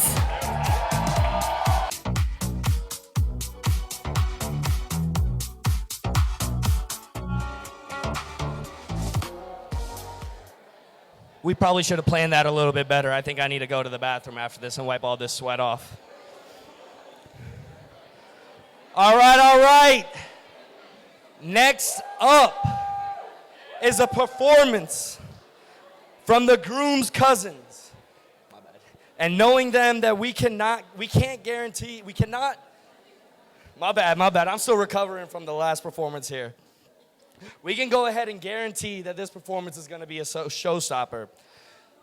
We probably should have planned that a little bit better. I think I need to go to the bathroom after this and wipe all this sweat off. All right. Next up is a performance from the groom's cousins. My bad. And knowing them that we cannot, my bad. I'm still recovering from the last performance here. We can go ahead and guarantee that this performance is going to be a showstopper.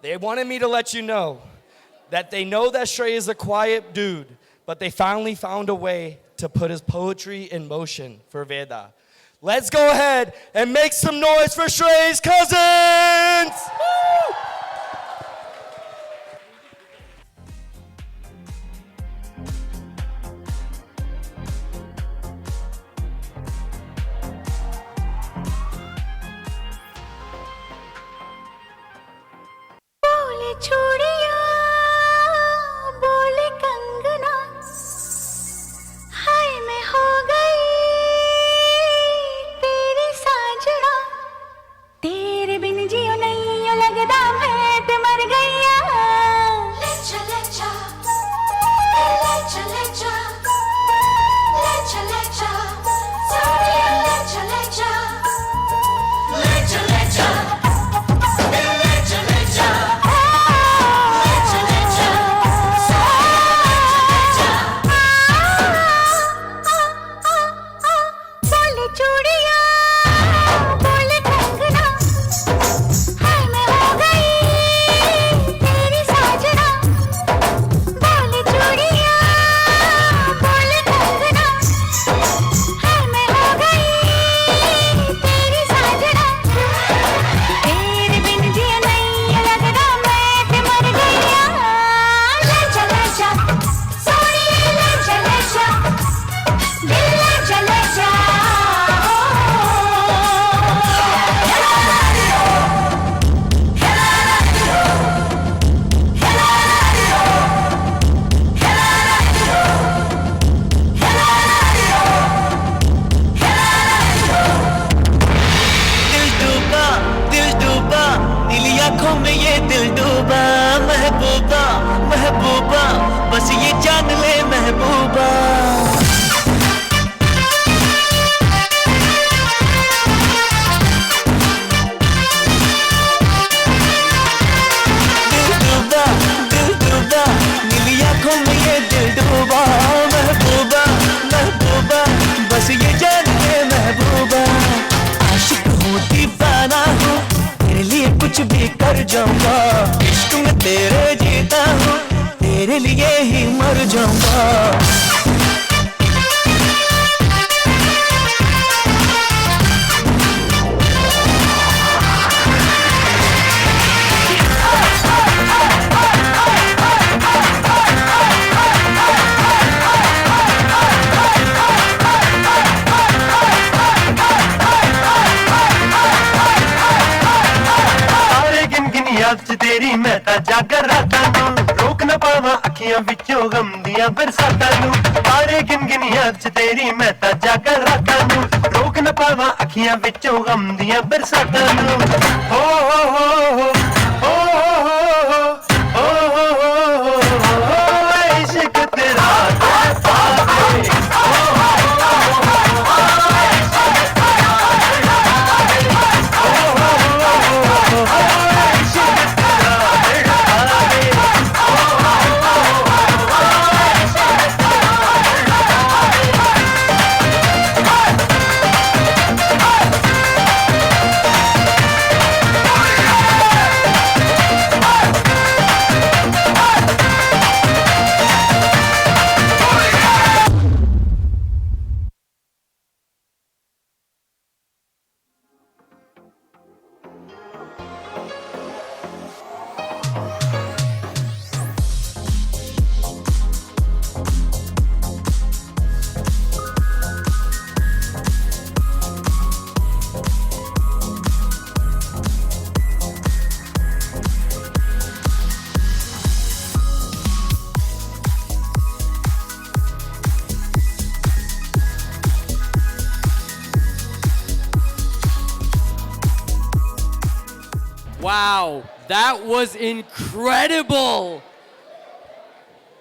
They wanted me to let you know that they know that Shrey is a quiet dude, but they finally found a way to put his poetry in motion for Veda. Let's go ahead and make some noise for Shrey's cousins! Woo! बोले चूड़िया बोले कंगना, हाय मैं हो गई तेरी साजना. तेरे बिन जियो नहीं लगदा आंखों में ये दिल डूबा महबूबा महबूबा बस ये जान ले महबूबा दिल डूबा नीली आंखों में ये दिल डूबा महबूबा महबूबा बस ये जान ले महबूबा आशिक हूँ दीवाना हूँ तेरे लिए कुछ भी कर जाऊंगा इश्क में तेरे जीता हूँ तेरे लिए ही मर जाऊंगा याद च तेरी मैं ता जागर रातां नू रोक न पावां अखियां विचों गम दियां बरसातां नू तारे गिन गिन याद च तेरी मैं ता जागर रातां नू रोक न पावां अखियां विचों गम दियां बरसातां नू हो हो हो हो हो हो हो इश्क तेरा Wow, that was incredible.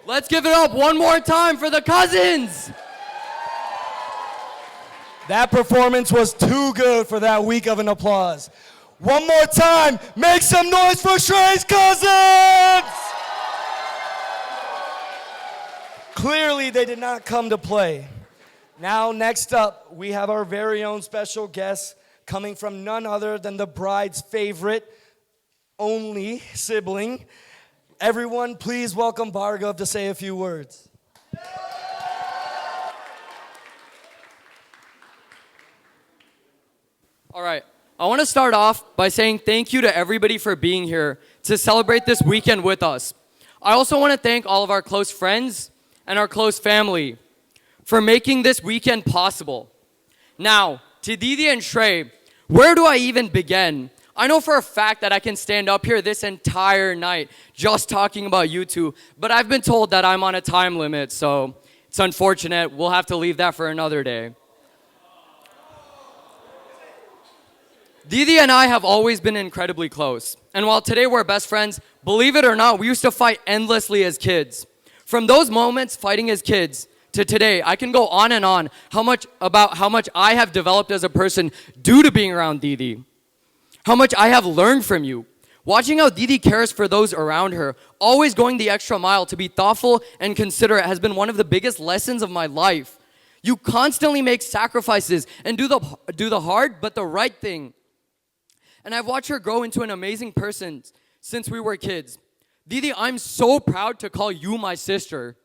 Let's give it up one more time for the cousins. That performance was too good for that week of an applause. One more time, make some noise for Shrey's cousins! Clearly, they did not come to play. Now, next up, we have our very own special guest coming from none other than the bride's favorite, only sibling. Everyone, please welcome Bhargav to say a few words. All right, I want to start off by saying thank you to everybody for being here to celebrate this weekend with us. I also want to thank all of our close friends and our close family for making this weekend possible. Now, to Didi and Shrey, where do I even begin? I know for a fact that I can stand up here this entire night just talking about you two, but I've been told that I'm on a time limit, so it's unfortunate. We'll have to leave that for another day. Didi and I have always been incredibly close, and while today we're best friends, believe it or not, we used to fight endlessly as kids. From those moments fighting as kids to today, I can go on and on how much I have developed as a person due to being around Didi. How much I have learned from you. Watching how Didi cares for those around her, always going the extra mile to be thoughtful and considerate has been one of the biggest lessons of my life. You constantly make sacrifices and do the hard but the right thing. And I've watched her grow into an amazing person since we were kids. Didi, I'm so proud to call you my sister.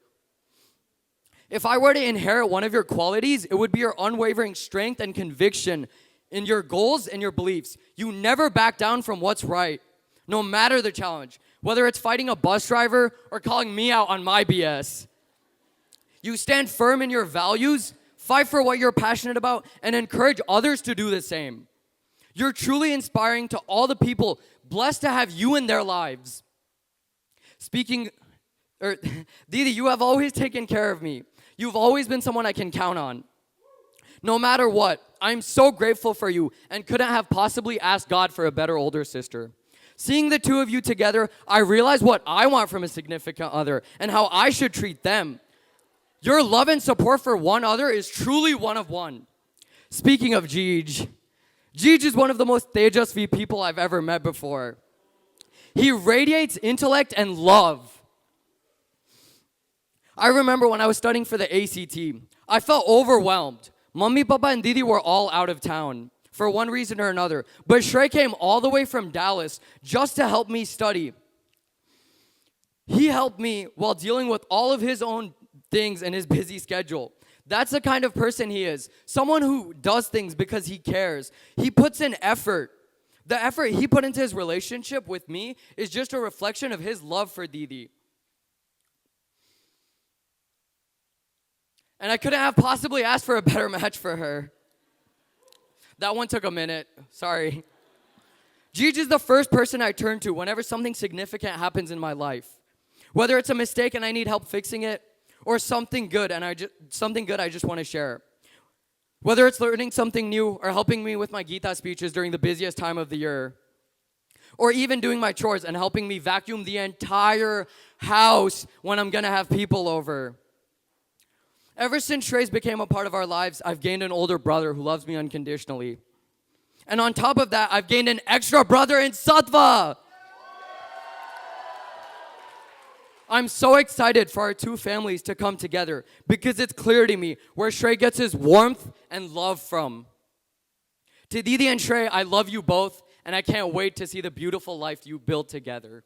If I were to inherit one of your qualities, it would be your unwavering strength and conviction in your goals and your beliefs. You never back down from what's right, no matter the challenge, whether it's fighting a bus driver or calling me out on my BS. You stand firm in your values, fight for what you're passionate about, and encourage others to do the same. You're truly inspiring to all the people blessed to have you in their lives. Didi, you have always taken care of me. You've always been someone I can count on. No matter what, I'm so grateful for you and couldn't have possibly asked God for a better older sister. Seeing the two of you together, I realize what I want from a significant other and how I should treat them. Your love and support for one other is truly one of one. Speaking of Jeej is one of the most tejasvi people I've ever met before. He radiates intellect and love. I remember when I was studying for the ACT, I felt overwhelmed. Mummy, Papa, and Didi were all out of town for one reason or another. But Shrey came all the way from Dallas just to help me study. He helped me while dealing with all of his own things in his busy schedule. That's the kind of person he is. Someone who does things because he cares. He puts in effort. The effort he put into his relationship with me is just a reflection of his love for Didi. And I couldn't have possibly asked for a better match for her. That one took a minute. Sorry. Jeej is the first person I turn to whenever something significant happens in my life. Whether it's a mistake and I need help fixing it, or something good and I just want to share. Whether it's learning something new or helping me with my Gita speeches during the busiest time of the year, or even doing my chores and helping me vacuum the entire house when I'm gonna have people over. Ever since Shrey's became a part of our lives, I've gained an older brother who loves me unconditionally. And on top of that, I've gained an extra brother in Sattva. I'm so excited for our two families to come together because it's clear to me where Shrey gets his warmth and love from. To Didi and Shrey, I love you both, and I can't wait to see the beautiful life you build together.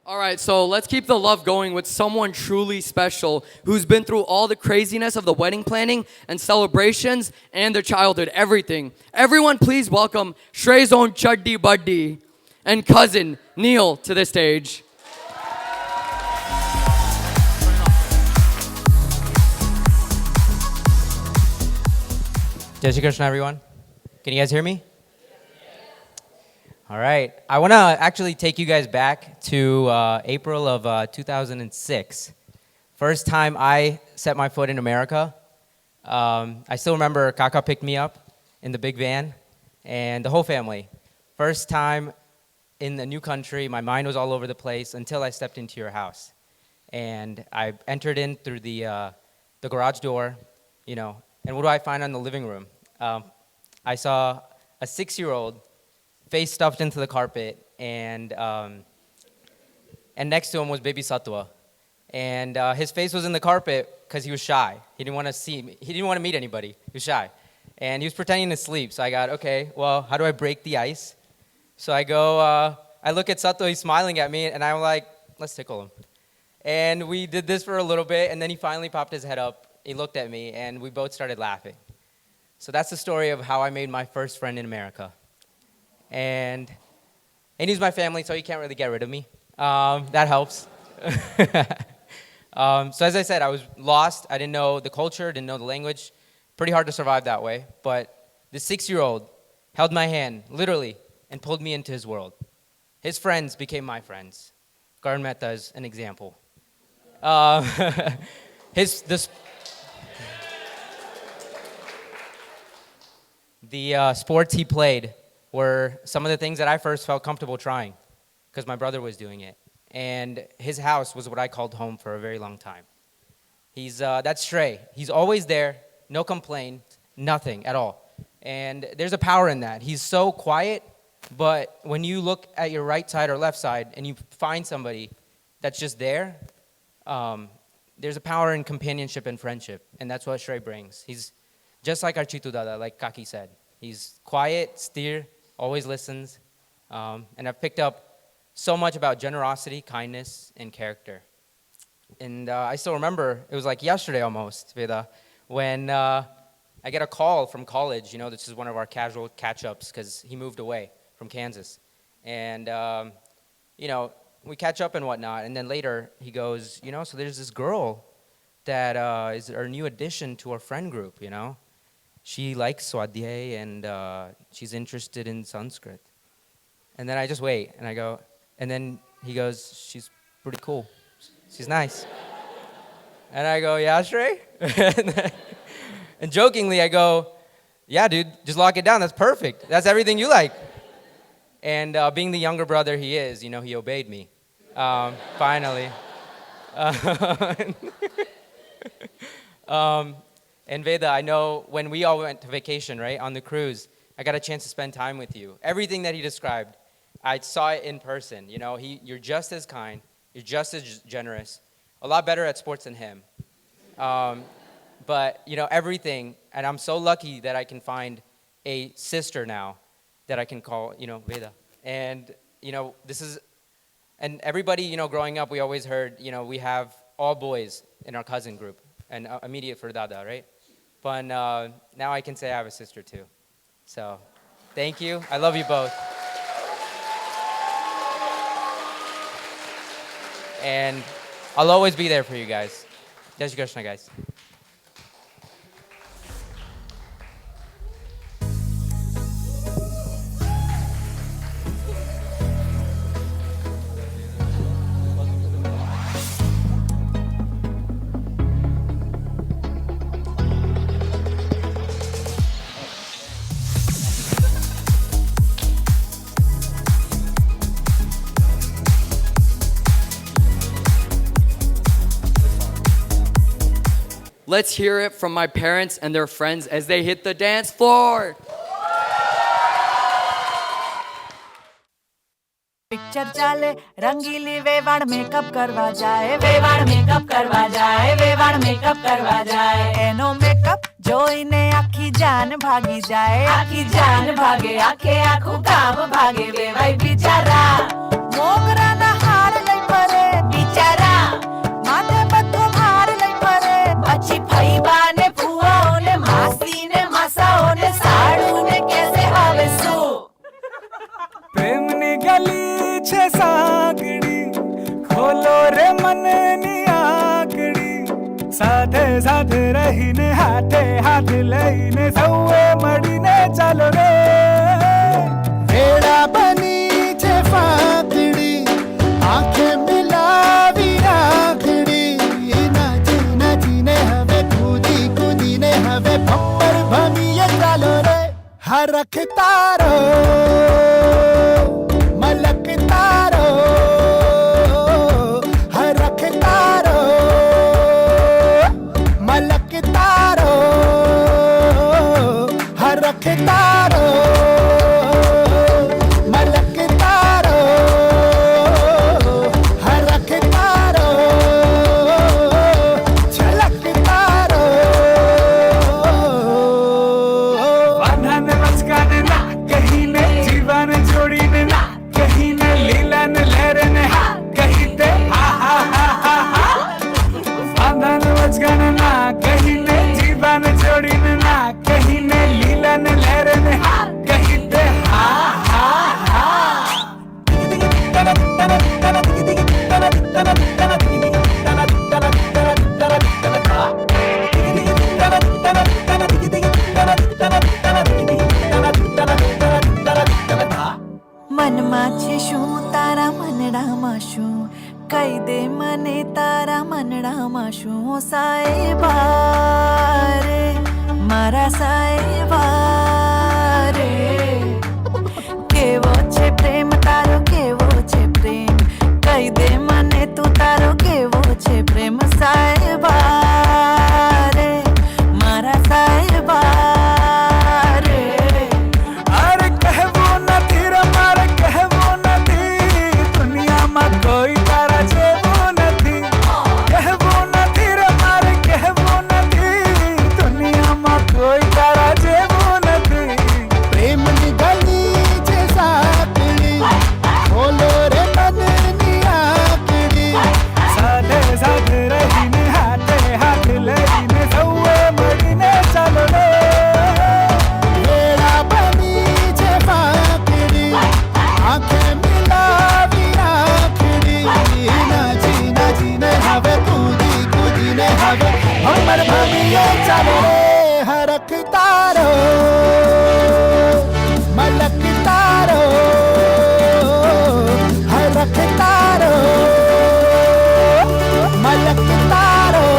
All right, so let's keep the love going with someone truly special who's been through all the craziness of the wedding planning and celebrations and their childhood, everything. Everyone please welcome Shrey's own Chuddy Buddy and cousin Neil to the stage. Jai Shri Krishna, everyone. Can you guys hear me? All right. I want to actually take you guys back to April of 2006. First time I set my foot in America. I still remember Kaka picked me up in the big van and the whole family. First time in a new country, my mind was all over the place until I stepped into your house. And I entered in through the garage door, you know, and what do I find in the living room? I saw a 6-year-old face stuffed into the carpet, and next to him was baby Sattva. And his face was in the carpet because he was shy. He didn't want to see me. He didn't want to meet anybody. He was shy. And he was pretending to sleep. So I got, okay, well, how do I break the ice? So I go, I look at Sattva, he's smiling at me, and I'm like, let's tickle him. And we did this for a little bit, and then he finally popped his head up. He looked at me, and we both started laughing. So that's the story of how I made my first friend in America. And he's my family, so he can't really get rid of me. That helps. So as I said, I was lost. I didn't know the culture, didn't know the language. Pretty hard to survive that way. But the 6-year-old held my hand, literally, and pulled me into his world. His friends became my friends. Karan Mehta is an example. The sports he played were some of the things that I first felt comfortable trying because my brother was doing it. And his house was what I called home for a very long time. That's Shrey. He's always there, no complaint, nothing at all. And there's a power in that. He's so quiet, but when you look at your right side or left side and you find somebody that's just there, there's a power in companionship and friendship, and that's what Shrey brings. He's just like our Chitu Dada, like Kaki said. He's quiet, steer, always listens, and I've picked up so much about generosity, kindness, and character. And I still remember, it was like yesterday almost, Veda, when I get a call from college. You know, this is one of our casual catch-ups because he moved away from Kansas. And, you know, we catch up and whatnot. And then later he goes, you know, so there's this girl that is our new addition to our friend group, you know. she likes Swadhyay and she's interested in Sanskrit. And then I just wait and I go, and then he goes, she's pretty cool. She's nice. And I go, yeah, Shrey? And jokingly I go, yeah, dude, just lock it down. That's perfect. That's everything you like. And being the younger brother he is, you know, he obeyed me. Finally. And Veda, I know when we all went to vacation, right, on the cruise, I got a chance to spend time with you. Everything that he described, I saw it in person. You know, you're just as kind, you're just as generous, a lot better at sports than him. But, you know, everything, and I'm so lucky that I can find a sister now that I can call, you know, Veda. And, you know, and everybody, you know, growing up, we always heard, you know, we have all boys in our cousin group, and immediate for Dada, right? But now I can say I have a sister too. So, thank you. I love you both. And I'll always be there for you guys. Jai Shri Krishna, guys. Let's hear it from my parents and their friends as they hit the dance floor. Picture चाले रंगीली वेवाड़ makeup करवा जाए वेवाड़ makeup करवा जाए वेवाड़ makeup करवा जाए एनो makeup जोईने आखी जान भागी जाए आखी जान भागे आखे आखू काम भागे वेवाई बिचारा मोगरा ना हार लई परे बिचारा माथे बद्धो भार लई परे बची फईबा ने फुआ ने मासी ने मासा ने साड़ू ने कैसे आवे सू प्रेम ने गली छे सागड़ी खोलो रे मन नी आगड़ी साथे साथे रहीने हाथे हाथ लईने सौए मड़ीने चालो रे भेड़ा बनी छे फाकड़ी आंखें मिलावी राखड़ी नाची नाचीने हवे कूदी कूदीने हवे भंपर भमीए चालो रे हरख तारो मलक तारो हरख तारो मलक तारो हरख तारो मलक तारो हरख तारो झलक तारो वाधन मस्कान ना कहीं ने जीवन जोड़ी ने ना कहीं ने लीलन लहर ने कहीं ते हा हा हा हा हा वाधन मस्कान ना कहीं ने जीवन जोड़ी ने ना कहीं ने लीलन लहर ने कहीं ते हा हा हा मन माछे शू तारा मनड़ा माशू कई दे मने तारा मनड़ा माशू साहेबा रे मारा साहेबा रे केवो छे प्रेम तारो केवो छे प्रेम कई दे मने तू तारो केवो छे प्रेम साहेबा रे मारा साहेबा रे अरे कहवो नथी रे मारे कहवो नथी दुनिया में कोई तारा जेवो नथी कहवो नथी रे मारे कहवो नथी दुनिया में कोई तारा जेवो नथी प्रेम नी गली छे साकड़ी खोलो रे मन नी आकड़ी साथे साथे रहीने हाथे हाथ लईने सौए मड़ीने चालो रे भेड़ा बनी छे फाकड़ी आंखें मिलावी राखड़ी नाची नाचीने हवे कूदी कूदीने हवे हमर भमिए चालो रे हरखता रहो मलकता रहो हरखता रहो मलकता रहो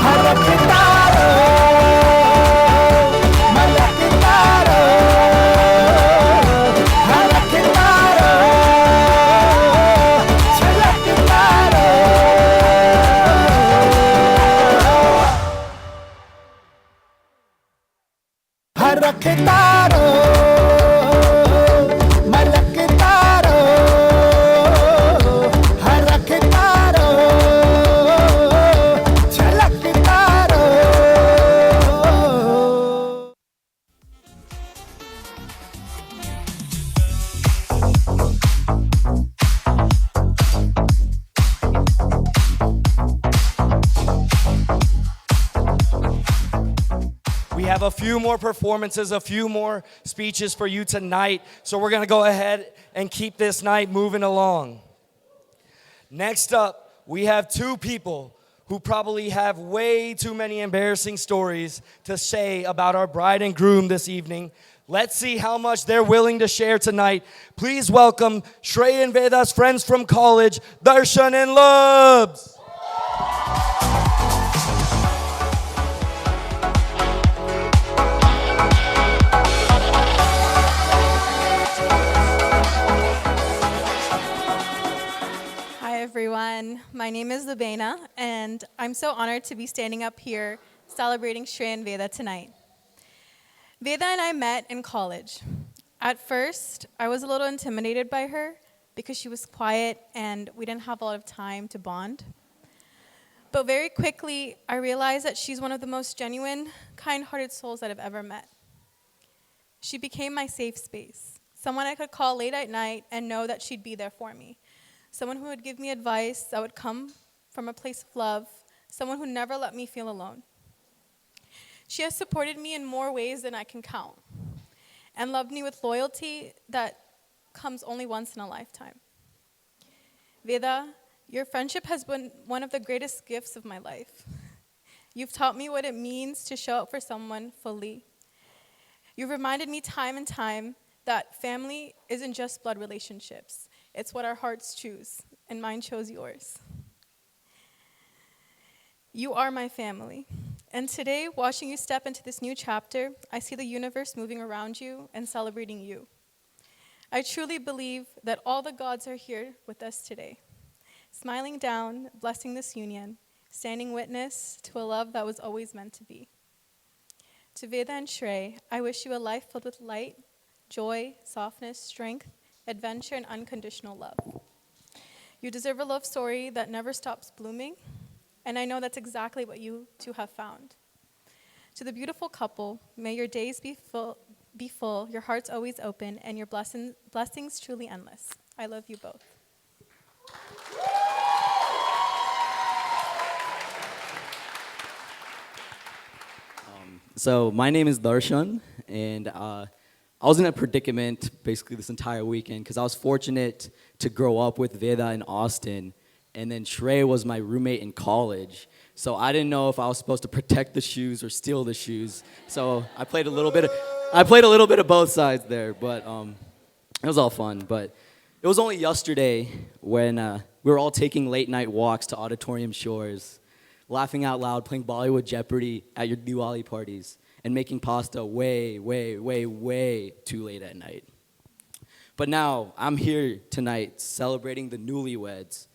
हरखता रहो मलकता रहो हरखता रहो छलकता हरखता रहो मलकता रहो हरखता रहो छलकता रहो We have a few more performances, a few more speeches for you tonight. So we're going to go ahead and keep this night moving along. Next up, we have two people who probably have way too many embarrassing stories to say about our bride and groom this evening. Let's see how much they're willing to share tonight. Please welcome Shrey and Veda's friends from college, Darshan and Lubs. Hi everyone, my name is Veda, and I'm so honored to be standing up here celebrating Shrey and Veda tonight. Veda and I met in college. At first, I was a little intimidated by her because she was quiet and we didn't have a lot of time to bond. But very quickly, I realized that she's one of the most genuine, kind-hearted souls that I've ever met. She became my safe space, someone I could call late at night and know that she'd be there for me. Someone who would give me advice that would come from a place of love, someone who never let me feel alone. She has supported me in more ways than I can count, and loved me with loyalty that comes only once in a lifetime. Veda, your friendship has been one of the greatest gifts of my life. You've taught me what it means to show up for someone fully. You've reminded me time and time that family isn't just blood relationships. It's what our hearts choose, and mine chose yours. You are my family. And today, watching you step into this new chapter, I see the universe moving around you and celebrating you. I truly believe that all the gods are here with us today, smiling down, blessing this union, standing witness to a love that was always meant to be. To Veda and Shrey, I wish you a life filled with light, joy, softness, strength, adventure, and unconditional love. You deserve a love story that never stops blooming, and I know that's exactly what you two have found. To the beautiful couple, may your days be full, your hearts always open, and your blessings truly endless. I love you both. So my name is Darshan, and I was in a predicament basically this entire weekend because I was fortunate to grow up with Veda in Austin, and then Shrey was my roommate in college. So I didn't know if I was supposed to protect the shoes or steal the shoes. So I played a little bit of both sides there, but it was all fun. But it was only yesterday when we were all taking late night walks to Auditorium Shores, laughing out loud, playing Bollywood Jeopardy at your Diwali parties, and making pasta way, way, way, way too late at night. But now, I'm here tonight celebrating the newlyweds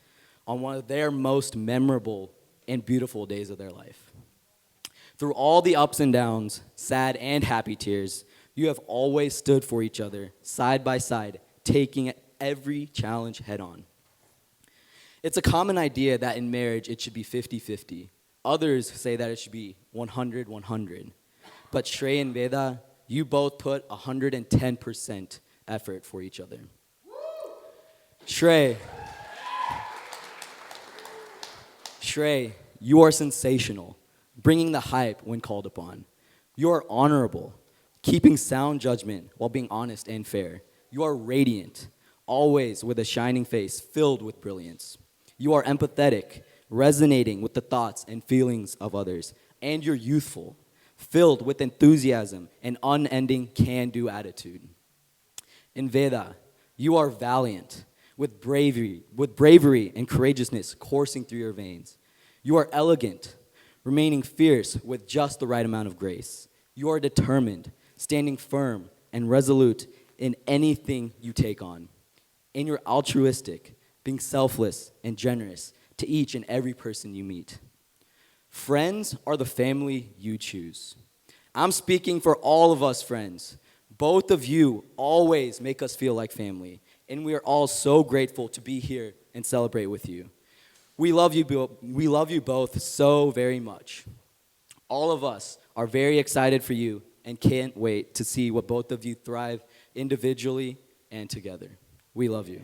on one of their most memorable and beautiful days of their life. Through all the ups and downs, sad and happy tears, you have always stood for each other, side by side, taking every challenge head on. It's a common idea that in marriage it should be 50-50. Others say that it should be 100-100. But Shrey and Veda, you both put 110% effort for each other. Shrey, you are sensational, bringing the hype when called upon. You are honorable, keeping sound judgment while being honest and fair. You are radiant, always with a shining face filled with brilliance. You are empathetic, resonating with the thoughts and feelings of others. And you're youthful, filled with enthusiasm and unending can-do attitude. In Veda, you are valiant, with bravery and courageousness coursing through your veins. You are elegant, remaining fierce with just the right amount of grace. You are determined, standing firm and resolute in anything you take on. And you're altruistic, being selfless and generous to each and every person you meet. Friends are the family you choose. I'm speaking for all of us friends. Both of you always make us feel like family, and we are all so grateful to be here and celebrate with you. We love you both so very much. All of us are very excited for you and can't wait to see what both of you thrive individually and together. We love you.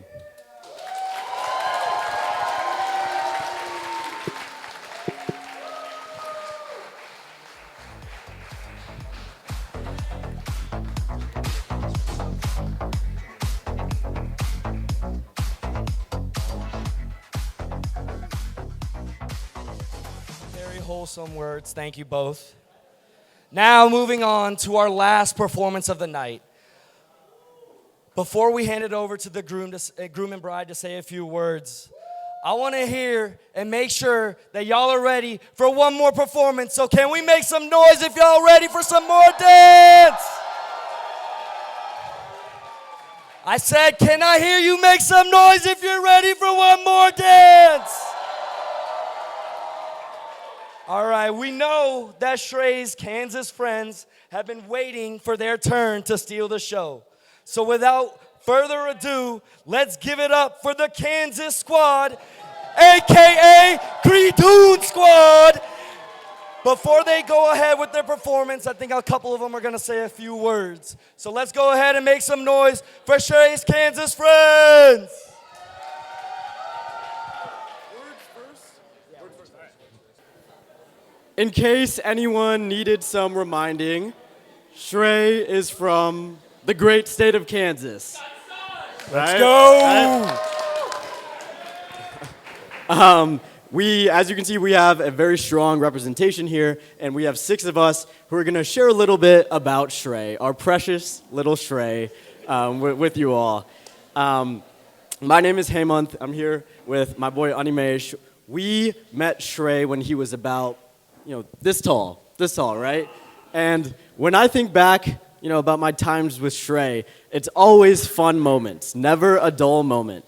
Very wholesome words. Thank you both. Now moving on to our last performance of the night. Before we hand it over to the groom and bride to say a few words, I want to hear and make sure that y'all are ready for one more performance. So can we make some noise if y'all ready for some more dance? I said, can I hear you make some noise if you're ready for one more dance? All right, we know that Shrey's Kansas friends have been waiting for their turn to steal the show. So without further ado, let's give it up for the Kansas squad, AKA Creetoon Squad. Before they go ahead with their performance, I think a couple of them are gonna say a few words. So let's go ahead and make some noise for Shrey's Kansas friends. In case anyone needed some reminding, Shrey is from the great state of Kansas. Let's go! Right? As you can see, we have a very strong representation here, and we have 6 of us who are going to share a little bit about Shrey, our precious little Shrey, with you all. My name is Hemant. I'm here with my boy Animesh. We met Shrey when he was about, this tall, right? And when I think back, about my times with Shrey, it's always fun moments, never a dull moment.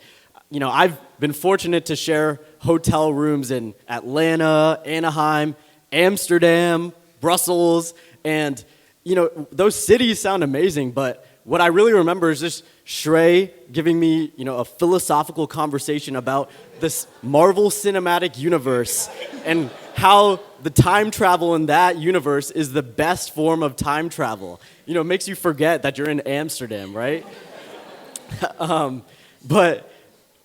I've been fortunate to share hotel rooms in Atlanta, Anaheim, Amsterdam, Brussels, and, those cities sound amazing, but what I really remember is just Shrey giving me, a philosophical conversation about this Marvel Cinematic Universe and how the time travel in that universe is the best form of time travel. It makes you forget that you're in Amsterdam, right? But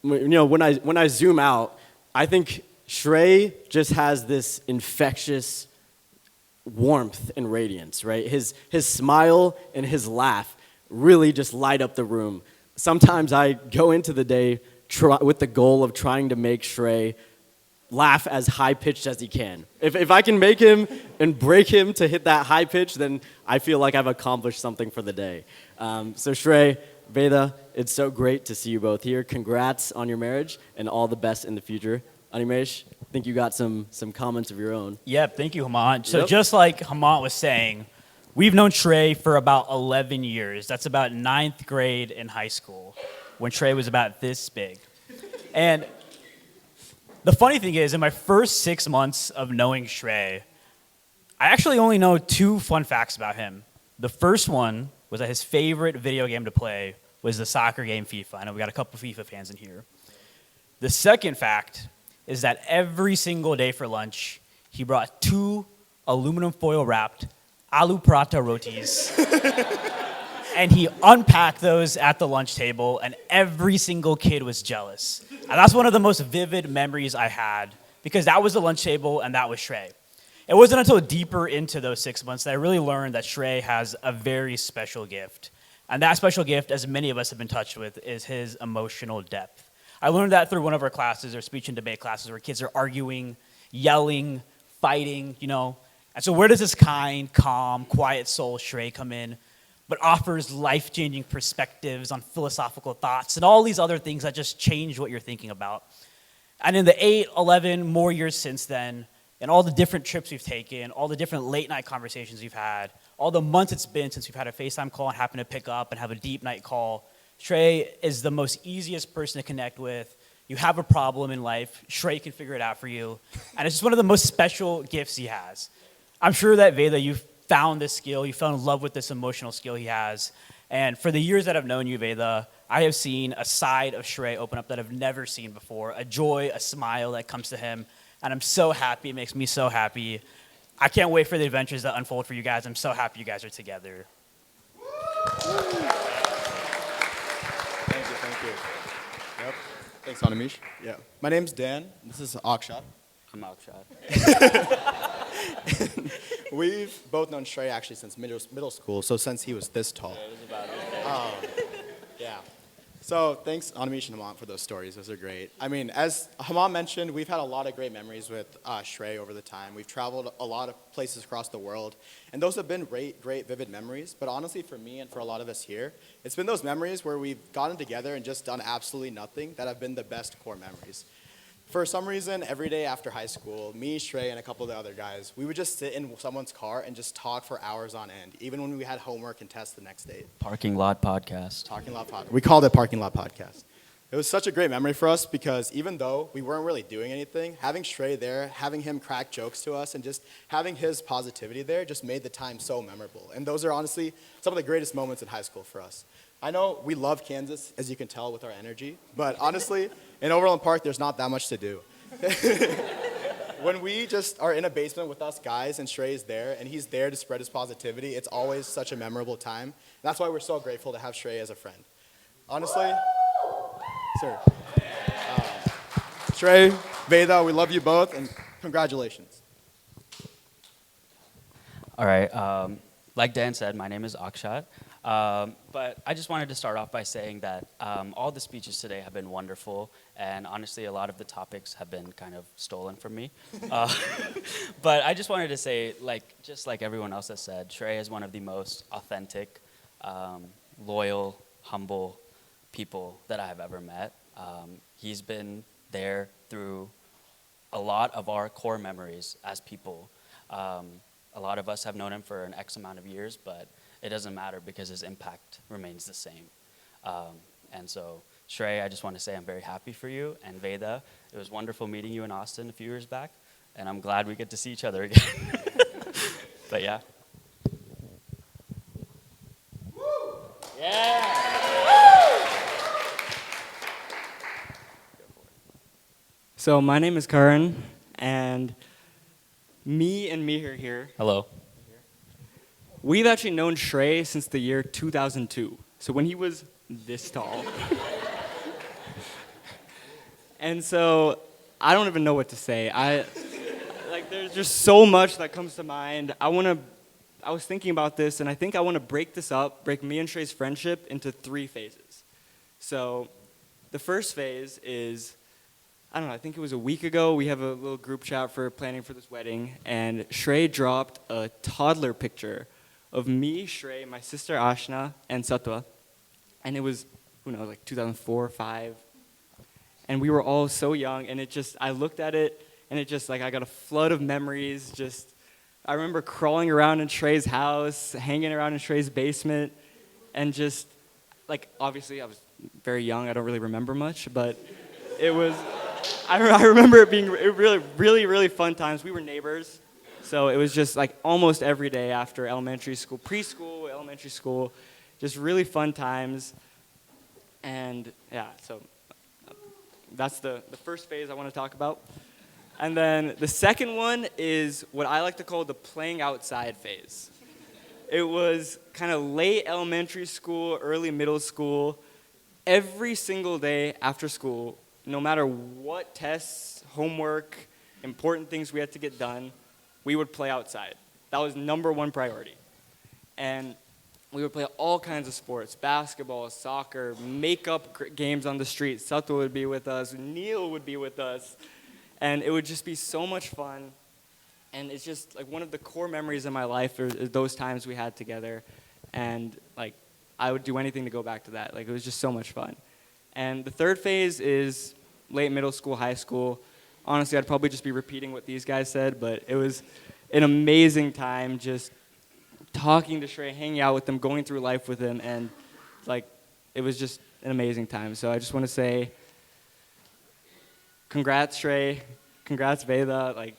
when I zoom out, I think Shrey just has this infectious warmth and radiance, right? His smile and his laugh really just light up the room. Sometimes I go into the day with the goal of trying to make Shrey laugh as high-pitched as he can. If I can make him and break him to hit that high pitch, then I feel like I've accomplished something for the day. So Shrey, Veda, it's so great to see you both here. Congrats on your marriage and all the best in the future. Animesh, I think you got some comments of your own. Yep, thank you, Hemant. So just like Hemant was saying, we've known Shrey for about 11 years. That's about 9th grade in high school, when Shrey was about this big. And the funny thing is, in my first 6 months of knowing Shrey, I actually only know 2 fun facts about him. The first one was that his favorite video game to play was the soccer game FIFA. I know we got a couple of FIFA fans in here. The second fact is that every single day for lunch, he brought 2 aluminum foil wrapped aloo paratha rotis. And he unpacked those at the lunch table, and every single kid was jealous. And that's one of the most vivid memories I had, because that was the lunch table and that was Shrey. It wasn't until deeper into those 6 months that I really learned that Shrey has a very special gift. And that special gift, as many of us have been touched with, is his emotional depth. I learned that through one of our classes, our speech and debate classes, where kids are arguing, yelling, fighting, you know. And so where does this kind, calm, quiet soul Shrey come in, but offers life-changing perspectives on philosophical thoughts and all these other things that just change what you're thinking about. And in the 8, 11 more years since then, and all the different trips we've taken, all the different late-night conversations we've had, all the months it's been since we've had a FaceTime call and happen to pick up and have a deep night call, Shrey is the most easiest person to connect with. You have a problem in life, Shrey can figure it out for you. And it's just one of the most special gifts he has. I'm sure that, Veda, you've found this skill, you fell in love with this emotional skill he has. And for the years that I've known you, Veda, I have seen a side of Shrey open up that I've never seen before, a joy, a smile that comes to him. And I'm so happy, it makes me so happy. I can't wait for the adventures that unfold for you guys. I'm so happy you guys are together. Thank you. Yep. Thanks, Anamish. Yeah. My name's Dan. This is Akshat. I'm Akshat. We've both known Shrey actually since middle school, so since he was this tall. Yeah, it was about yeah. So thanks, Anamish and Hamam, for those stories. Those are great. I mean, as Hamam mentioned, we've had a lot of great memories with Shrey over the time. We've traveled a lot of places across the world, and those have been great, vivid memories. But honestly, for me and for a lot of us here, it's been those memories where we've gotten together and just done absolutely nothing that have been the best core memories. For some reason, every day after high school, me, Shrey, and a couple of the other guys, we would just sit in someone's car and just talk for hours on end, even when we had homework and tests the next day. Parking lot podcast. Parking lot podcast. We called it Parking Lot Podcast. It was such a great memory for us because even though we weren't really doing anything, having Shrey there, having him crack jokes to us, and just having his positivity there just made the time so memorable. And those are honestly some of the greatest moments in high school for us. I know we love Kansas, as you can tell with our energy, but honestly, in Overland Park, there's not that much to do. When we just are in a basement with us guys and Shrey's there, and he's there to spread his positivity, it's always such a memorable time. That's why we're so grateful to have Shrey as a friend. Honestly, sir. Shrey, Veda, we love you both, and congratulations. All right. Like Dan said, my name is Akshat. But I just wanted to start off by saying that all the speeches today have been wonderful, and honestly, a lot of the topics have been kind of stolen from me. But I just wanted to say, just like everyone else has said, Shrey is one of the most authentic, loyal, humble people that I have ever met. He's been there through a lot of our core memories as people. A lot of us have known him for an X amount of years, but it doesn't matter because his impact remains the same. And so, Shrey, I just want to say I'm very happy for you. And Veda, it was wonderful meeting you in Austin a few years back. And I'm glad we get to see each other again. But yeah. So my name is Karan, and me and Mihir here. Hello. We've actually known Shrey since the year 2002, so when he was this tall. And so I don't even know what to say. There's just so much that comes to mind. I was thinking about this, and I think I want to break me and Shrey's friendship into 3 phases. So the first phase is, I don't know, I think it was a week ago, we have a little group chat for planning for this wedding, and Shrey dropped a toddler picture of me, Shrey, my sister Ashna, and Satwa. And it was, 2004, 2005. And we were all so young, and I looked at it, and I got a flood of memories. I remember crawling around in Shrey's house, hanging around in Shrey's basement, and obviously I was very young, I don't really remember much, but it was, I remember it being really, really, really fun times. We were neighbors. So it was just almost every day after elementary school, preschool, elementary school, just really fun times. And yeah, so that's the first phase I want to talk about. And then the second one is what I like to call the playing outside phase. It was kind of late elementary school, early middle school. Every single day after school, no matter what tests, homework, important things we had to get done, we would play outside. That was #1 priority. And We would play all kinds of sports, basketball, soccer, makeup games on the street. Sato would be with us, Neil would be with us, and it would just be so much fun. And it's just like one of the core memories of my life are those times we had together. And like, I would do anything to go back to that. Like, it was just so much fun. And the third phase is late middle school, high school. Honestly, I'd probably just be repeating what these guys said, but it was an amazing time just talking to Shrey, hanging out with him, going through life with him, and like, it was just an amazing time. So I just want to say, congrats, Shrey. Congrats, Veda. Like,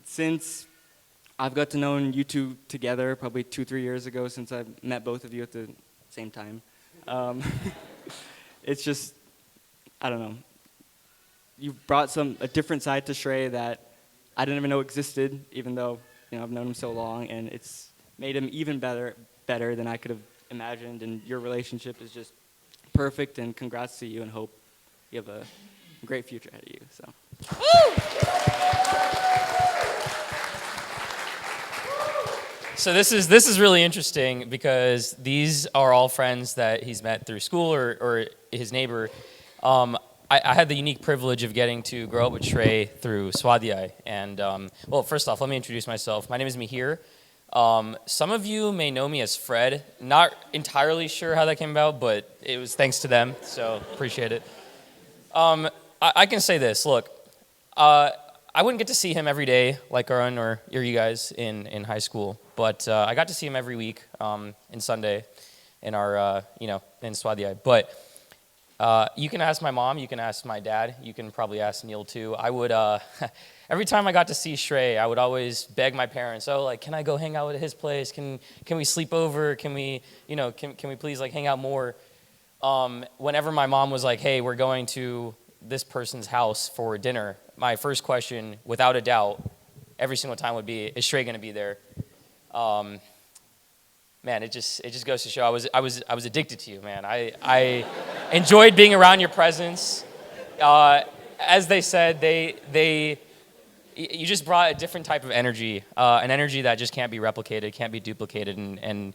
since I've got to know you two together, probably 2-3 years ago, since I met both of you at the same time, it's just, I don't know. You've brought a different side to Shrey that I didn't even know existed, even though I've known him so long, and it's made him even better than I could have imagined. And your relationship is just perfect. And congrats to you, and hope you have a great future ahead of you. So. So this is really interesting because these are all friends that he's met through school or his neighbor. I had the unique privilege of getting to grow up with Shrey through Swadhyay. And well, first off, let me introduce myself. My name is Mihir. Some of you may know me as Fred. Not entirely sure how that came about, but it was thanks to them, so appreciate it. I can say this, look, I wouldn't get to see him every day like Arun or you guys in high school, but I got to see him every week in Sunday in our, in Swadhyay. But you can ask my mom, you can ask my dad, you can probably ask Neil too. I would, every time I got to see Shrey, I would always beg my parents, can I go hang out at his place? Can we sleep over? Can we, can we please hang out more? Whenever my mom was like, hey, we're going to this person's house for dinner, my first question, without a doubt, every single time would be, is Shrey gonna be there? Man, it just goes to show I was addicted to you, man. I enjoyed being around your presence. As they said, you just brought a different type of energy, an energy that just can't be replicated, can't be duplicated, and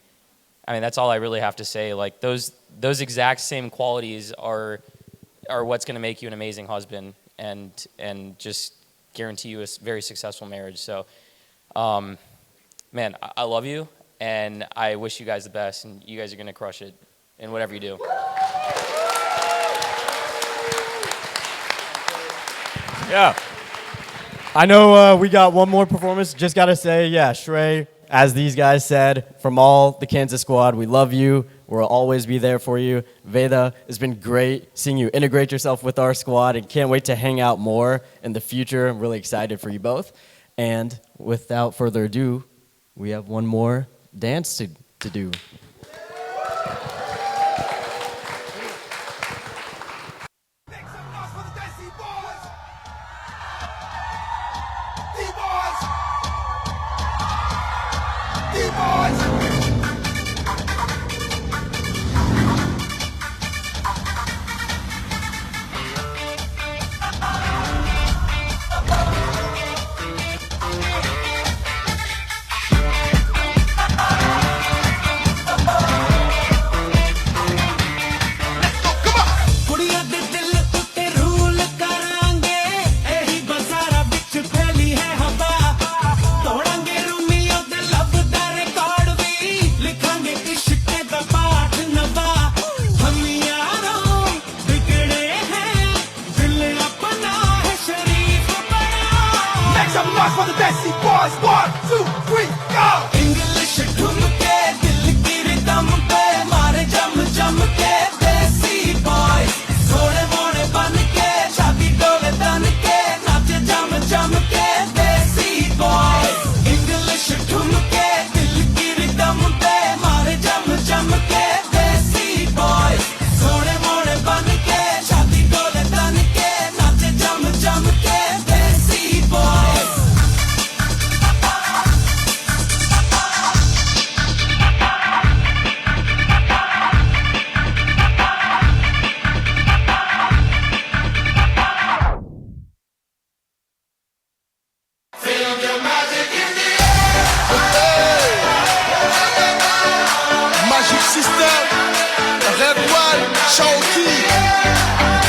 I mean that's all I really have to say. Like those exact same qualities are what's going to make you an amazing husband and just guarantee you a very successful marriage. So, man, I love you. And I wish you guys the best, and you guys are going to crush it in whatever you do. Yeah. I know we got one more performance. Just got to say, yeah, Shrey, as these guys said, from all the Kansas squad, we love you. We'll always be there for you. Veda, it's been great seeing you integrate yourself with our squad, and can't wait to hang out more in the future. I'm really excited for you both. And without further ado, we have one more dance to do. ਤੋੜਾਂਗੇ ਰੂਮੀਓ ਤੇ ਲੱਭ ਦਾ record Show key.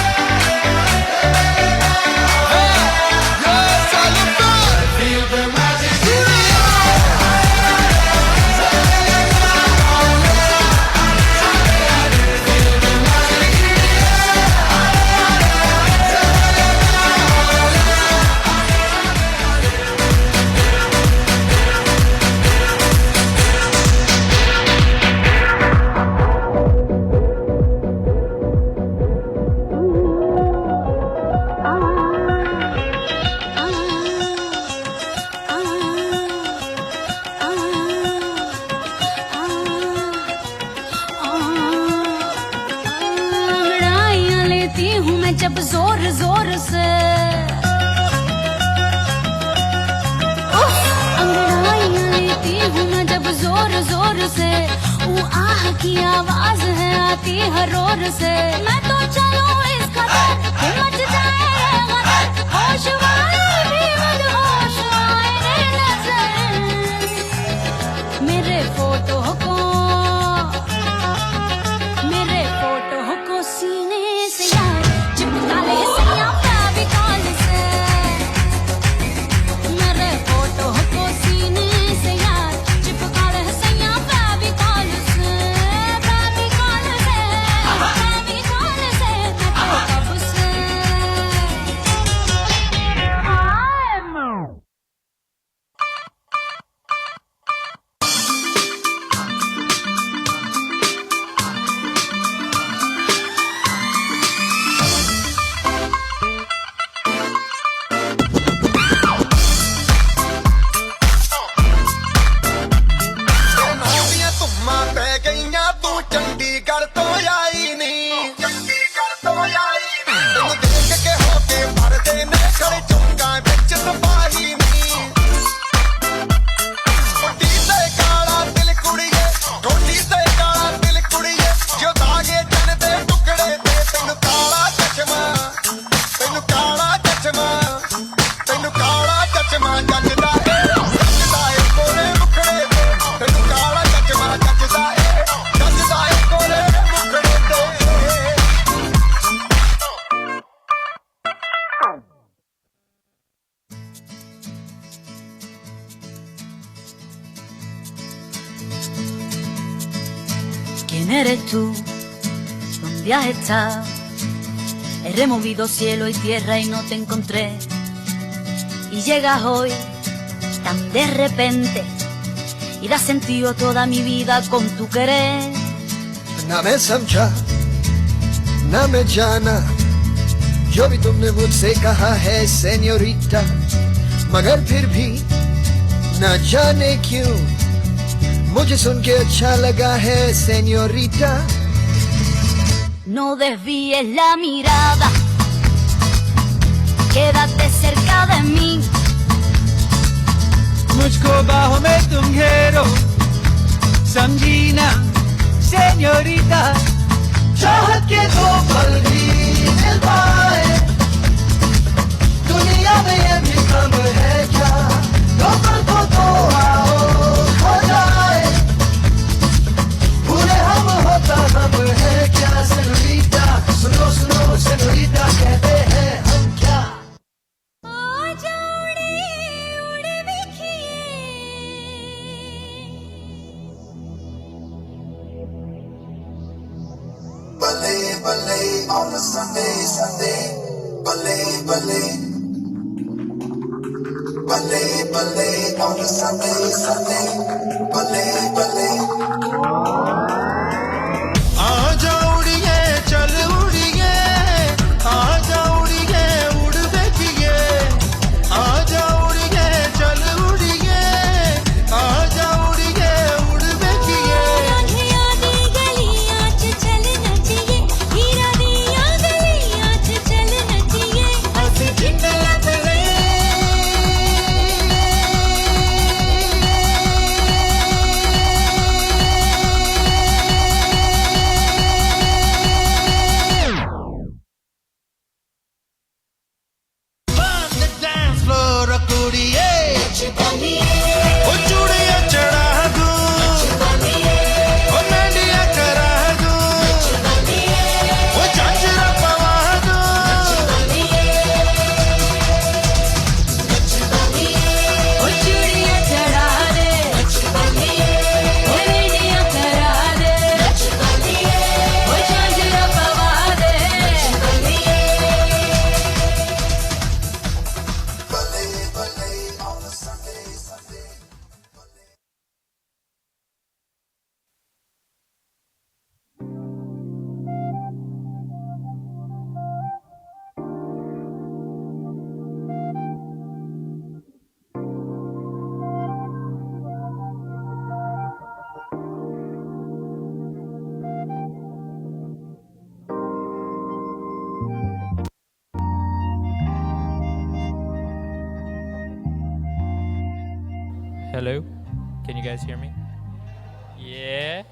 अंगड़ाइयाँ लेती हूँ मैं जब जोर जोर से अंगड़ाइयाँ लेती हूँ मैं जब जोर जोर से वो आह की आवाज है आती हर ओर से मैं तो चलूं इस कदर कि मच जाए ये गदर होश वाले भी मदहोश आए नजर मेरे फोटो को सीने से यार चिपका ले सैया फेविकॉल से मेरे फोटो को सीने से यार चिपका ले सैया फेविकॉल से फेविकॉल से मैं तो कब से ¿Quién eres tú? ¿Dónde has estado? He removido cielo y tierra y no te encontré. Y llegas hoy tan de repente y das sentido a toda mi vida con tu querer. ना मैं समझा ना मैं जाना जो भी तुमने मुझसे कहा है सेन्योरिटा मगर फिर भी ना जाने क्यों मुझे सुन के अच्छा लगा है señorita. No desvíes la mirada, quédate cerca de mí. मुझको बाहों में तुम घेरो समझी ना señorita. चाहत के दो पल भी मिल पाए दुनिया में ये भी कम है क्या दो पल को तो आओ हो जाए भूले हम होता हम है क्या señorita. सुनो सुनो señorita कहते हैं हम क्या Ballet, ballet, on a Sunday, Sunday. Ballet, ballet. Ballet, ballet, on a Sunday, Sunday. Ballet, ballet. आजा उड़िए चल उड़िए आजा उड़िए उड़ देखिए आजा उड़िए चल उड़िए आजा उड़िए उड़ देखिए Hello? Can you guys hear me? Yeah?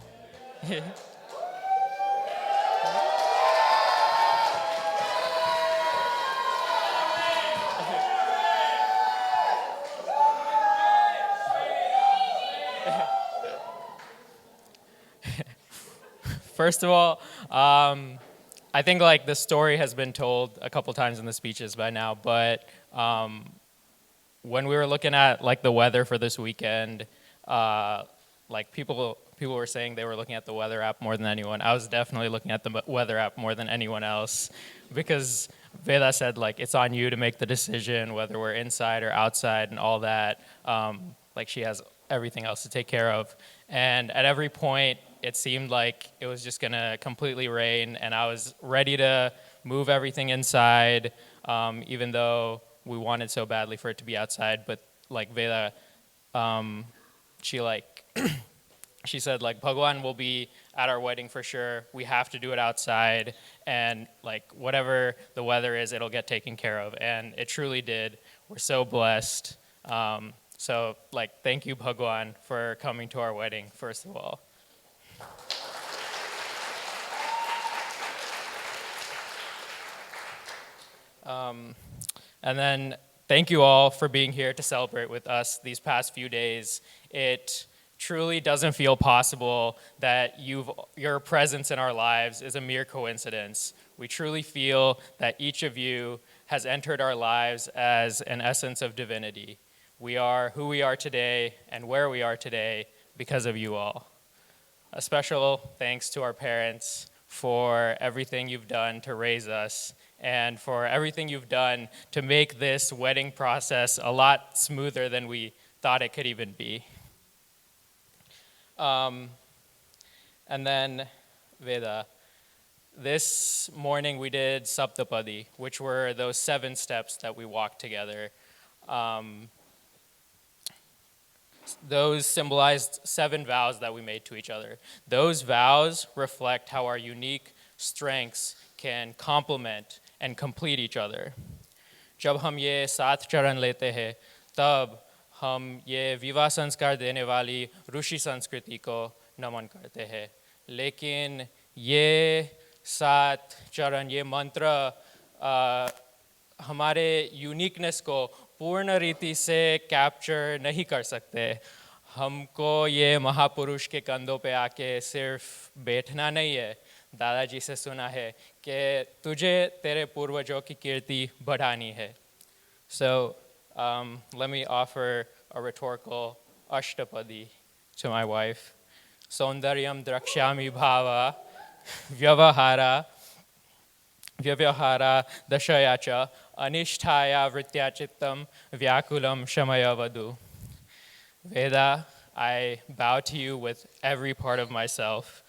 First of all, I think like the story has been told a couple times in the speeches by now, but when we were looking at like the weather for this weekend, like people were saying they were looking at the weather app more than anyone. I was definitely looking at the weather app more than anyone else because Veda said like it's on you to make the decision whether we're inside or outside and all that. Like she has everything else to take care of. And at every point, it seemed like it was just gonna completely rain, and I was ready to move everything inside, even though we wanted so badly for it to be outside. But like Veda, she like she said like Bhagwan will be at our wedding for sure. We have to do it outside, and like whatever the weather is, it'll get taken care of. And it truly did. We're so blessed. So like thank you Bhagwan for coming to our wedding first of all. And then thank you all for being here to celebrate with us these past few days. It truly doesn't feel possible that your presence in our lives is a mere coincidence. We truly feel that each of you has entered our lives as an essence of divinity. We are who we are today and where we are today because of you all. A special thanks to our parents for everything you've done to raise us and for everything you've done to make this wedding process a lot smoother than we thought it could even be. And then Veda, this morning we did Saptapadi, which were those 7 steps that we walked together. Those symbolized 7 vows that we made to each other. Those vows reflect how our unique strengths can complement and complete each other. जब हम ये 7 चरण लेते हैं, तब हम ये विवाह संस्कार देने वाली ऋषि संस्कृति को नमन करते हैं. लेकिन ये 7 चरण, ये मंत्र हमारे यूनिकनेस को पूर्ण रीति से कैप्चर नहीं कर सकते. हमको ये महापुरुष के कंधों पे आके सिर्फ बैठना नहीं है. दादाजी से सुना है कि तुझे तेरे पूर्वजों की कीर्ति बढ़ानी है. So let me offer a rhetorical ashtapadi to my wife. Saundaryam drakshami bhava vyavahara Vyavyahara dashayacha anishtaya vrityachittam vyakulam shamaya vadu. Veda, I bow to you with every part of myself.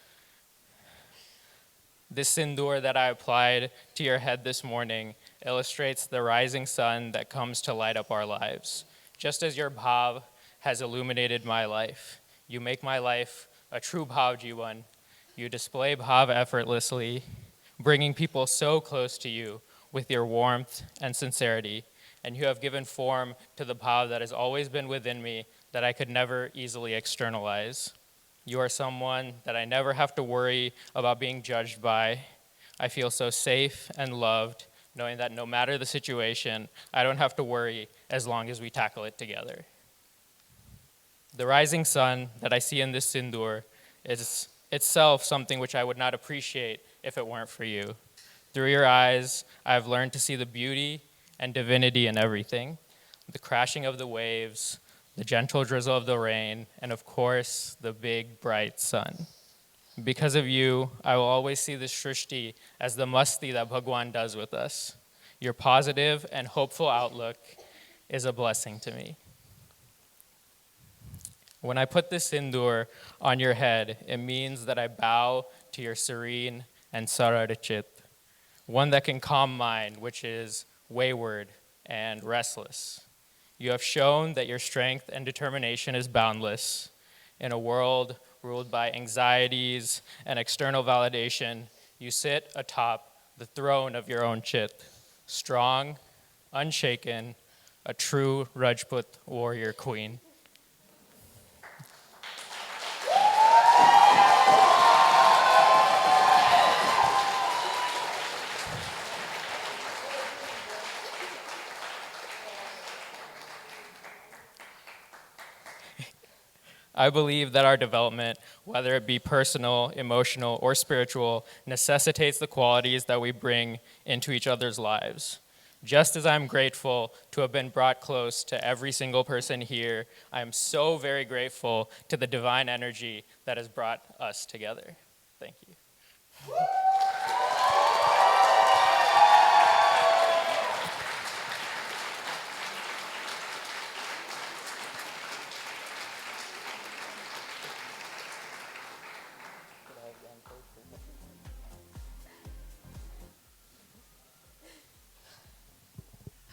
This sindoor that I applied to your head this morning illustrates the rising sun that comes to light up our lives. Just as your bhav has illuminated my life, you make my life a true bhav jivan. You display bhav effortlessly, bringing people so close to you with your warmth and sincerity, and you have given form to the bhav that has always been within me that I could never easily externalize. You are someone that I never have to worry about being judged by. I feel so safe and loved, knowing that no matter the situation, I don't have to worry as long as we tackle it together. The rising sun that I see in this sindoor is itself something which I would not appreciate if it weren't for you. Through your eyes, I've learned to see the beauty and divinity in everything. The crashing of the waves, the gentle drizzle of the rain, and of course, the big, bright sun. Because of you, I will always see this shrishti as the masti that Bhagwan does with us. Your positive and hopeful outlook is a blessing to me. When I put this sindoor on your head, it means that I bow to your serene and sararachit, one that can calm mine, which is wayward and restless. You have shown that your strength and determination is boundless. In a world ruled by anxieties and external validation, you sit atop the throne of your own chit, strong, unshaken, a true Rajput warrior queen. I believe that our development, whether it be personal, emotional, or spiritual, necessitates the qualities that we bring into each other's lives. Just as I'm grateful to have been brought close to every single person here, I am so very grateful to the divine energy that has brought us together. Thank you.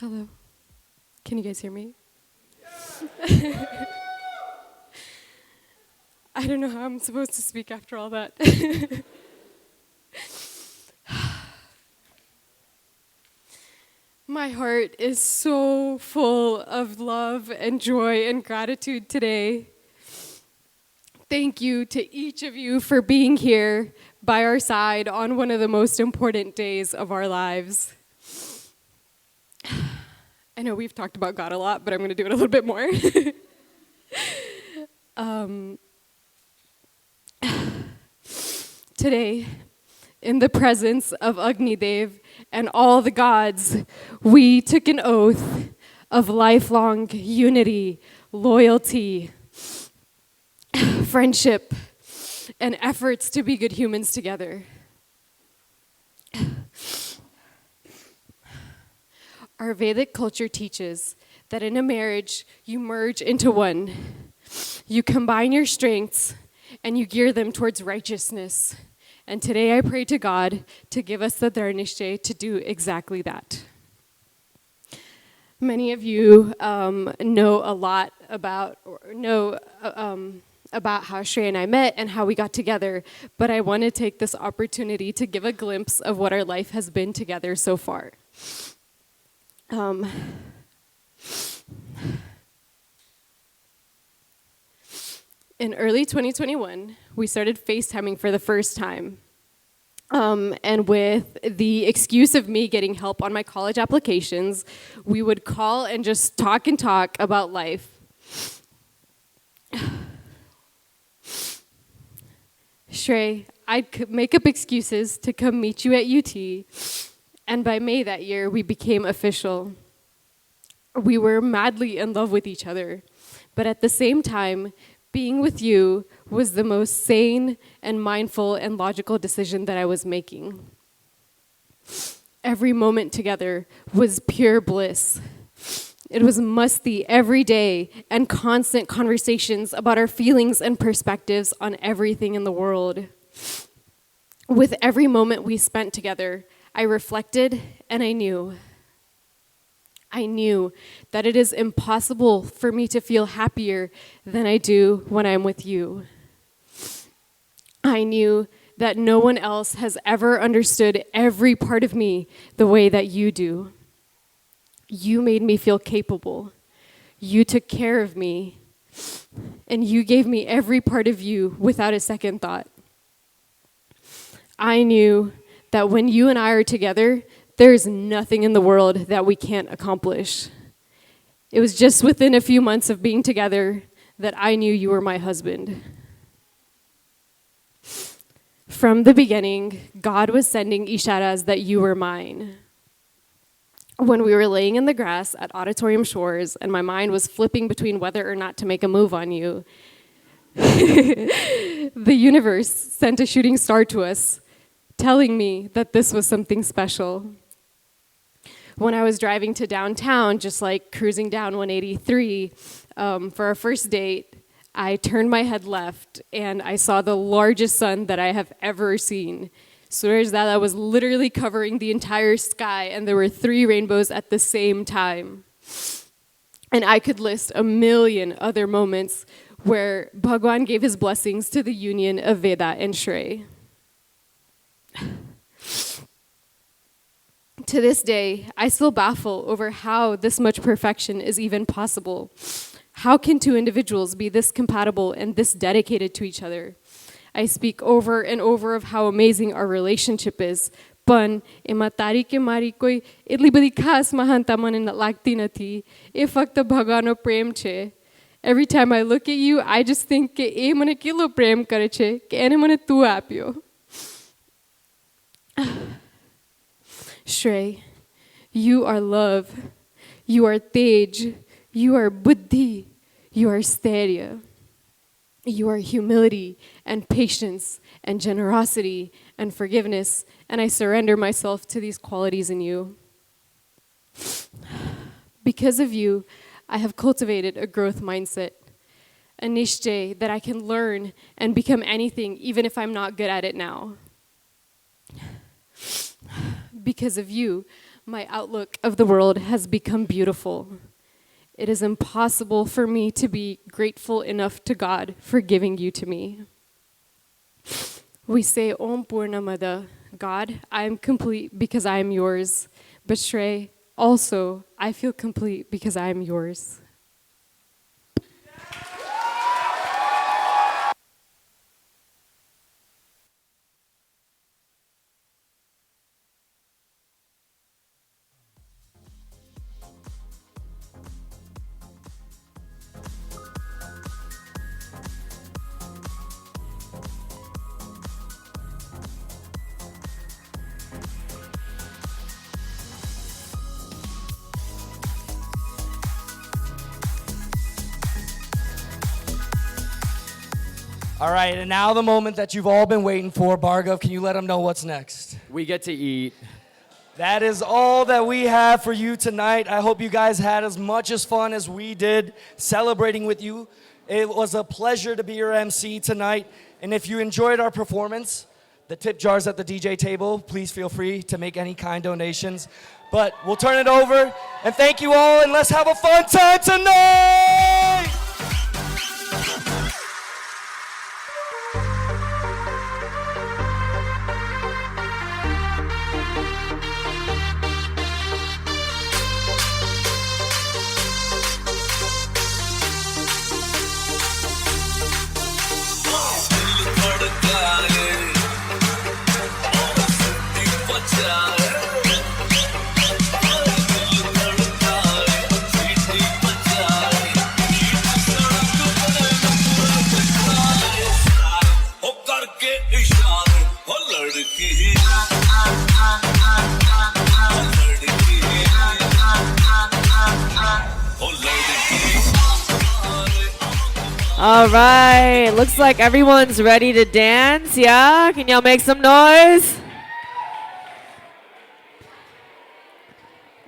Hello. Can you guys hear me? I don't know how I'm supposed to speak after all that. My heart is so full of love and joy and gratitude today. Thank you to each of you for being here by our side on one of the most important days of our lives. I know we've talked about God a lot, but I'm going to do it a little bit more. Today, in the presence of Agni Dev and all the gods, we took an oath of lifelong unity, loyalty, friendship, and efforts to be good humans together. Our Vedic culture teaches that in a marriage, you merge into one. You combine your strengths and you gear them towards righteousness. And today I pray to God to give us the dharnishte to do exactly that. Many of you know a lot about, about how Shrey and I met and how we got together, but I want to take this opportunity to give a glimpse of what our life has been together so far. In early 2021, we started FaceTiming for the first time. And with the excuse of me getting help on my college applications, we would call and just talk about life. Shrey, I'd make up excuses to come meet you at UT, and by May that year, we became official. We were madly in love with each other, but at the same time, being with you was the most sane and mindful and logical decision that I was making. Every moment together was pure bliss. It was musty every day and constant conversations about our feelings and perspectives on everything in the world. With every moment we spent together, I reflected and I knew that it is impossible for me to feel happier than I do when I'm with you. I knew that no one else has ever understood every part of me the way that you do. You made me feel capable. You took care of me. And you gave me every part of you without a second thought. I knew that when you and I are together, there's nothing in the world that we can't accomplish. It was just within a few months of being together that I knew you were my husband. From the beginning, God was sending isharas that you were mine. When we were laying in the grass at Auditorium Shores and my mind was flipping between whether or not to make a move on you, the universe sent a shooting star to us, telling me that this was something special. When I was driving to downtown, just like cruising down 183 for our first date, I turned my head left and I saw the largest sun that I have ever seen. Suraj Dada was literally covering the entire sky and there were 3 rainbows at the same time. And I could list a million other moments where Bhagwan gave his blessings to the union of Veda and Shrey. To this day, I still baffle over how this much perfection is even possible. How can 2 individuals be this compatible and this dedicated to each other? I speak over and over of how amazing our relationship is. Pan imatari ke mari koi itli badi khas mahanta mane lagti nathi. E fakta bhagwano prem che. Every time I look at you, I just think कि ए मने kilo प्रेम करे छे कि एने मने तू आप्यो. Shrey, you are love, you are tej, you are buddhi, you are sterya. You are humility and patience and generosity and forgiveness, and I surrender myself to these qualities in you. Because of you, I have cultivated a growth mindset, a nishtay that I can learn and become anything even if I'm not good at it now. Because of you, my outlook of the world has become beautiful. It is impossible for me to be grateful enough to God for giving you to me. We say Om Purnamada, God, I am complete because I am yours. But Shrey, also, I feel complete because I am yours. All right, and now the moment that you've all been waiting for. Bhargav, can you let them know what's next? We get to eat. That is all that we have for you tonight. I hope you guys had as much as fun as we did celebrating with you. It was a pleasure to be your MC tonight. And if you enjoyed our performance, the tip jars at the DJ table, please feel free to make any kind donations. But we'll turn it over. And thank you all, and let's have a fun time tonight! All right, looks like everyone's ready to dance, yeah? Can y'all make some noise?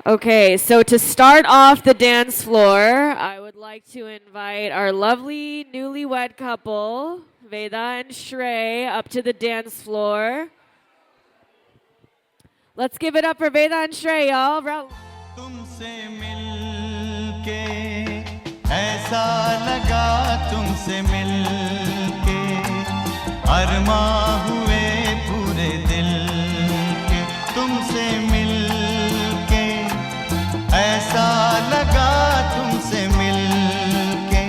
Okay, so to start off the dance floor, I would like to invite our lovely newlywed couple, Veda and Shrey, up to the dance floor. Let's give it up for Veda and Shrey, y'all. ऐसा लगा तुमसे मिलके अरमां हुए पूरे दिल के तुमसे मिलके ऐसा लगा तुमसे मिलके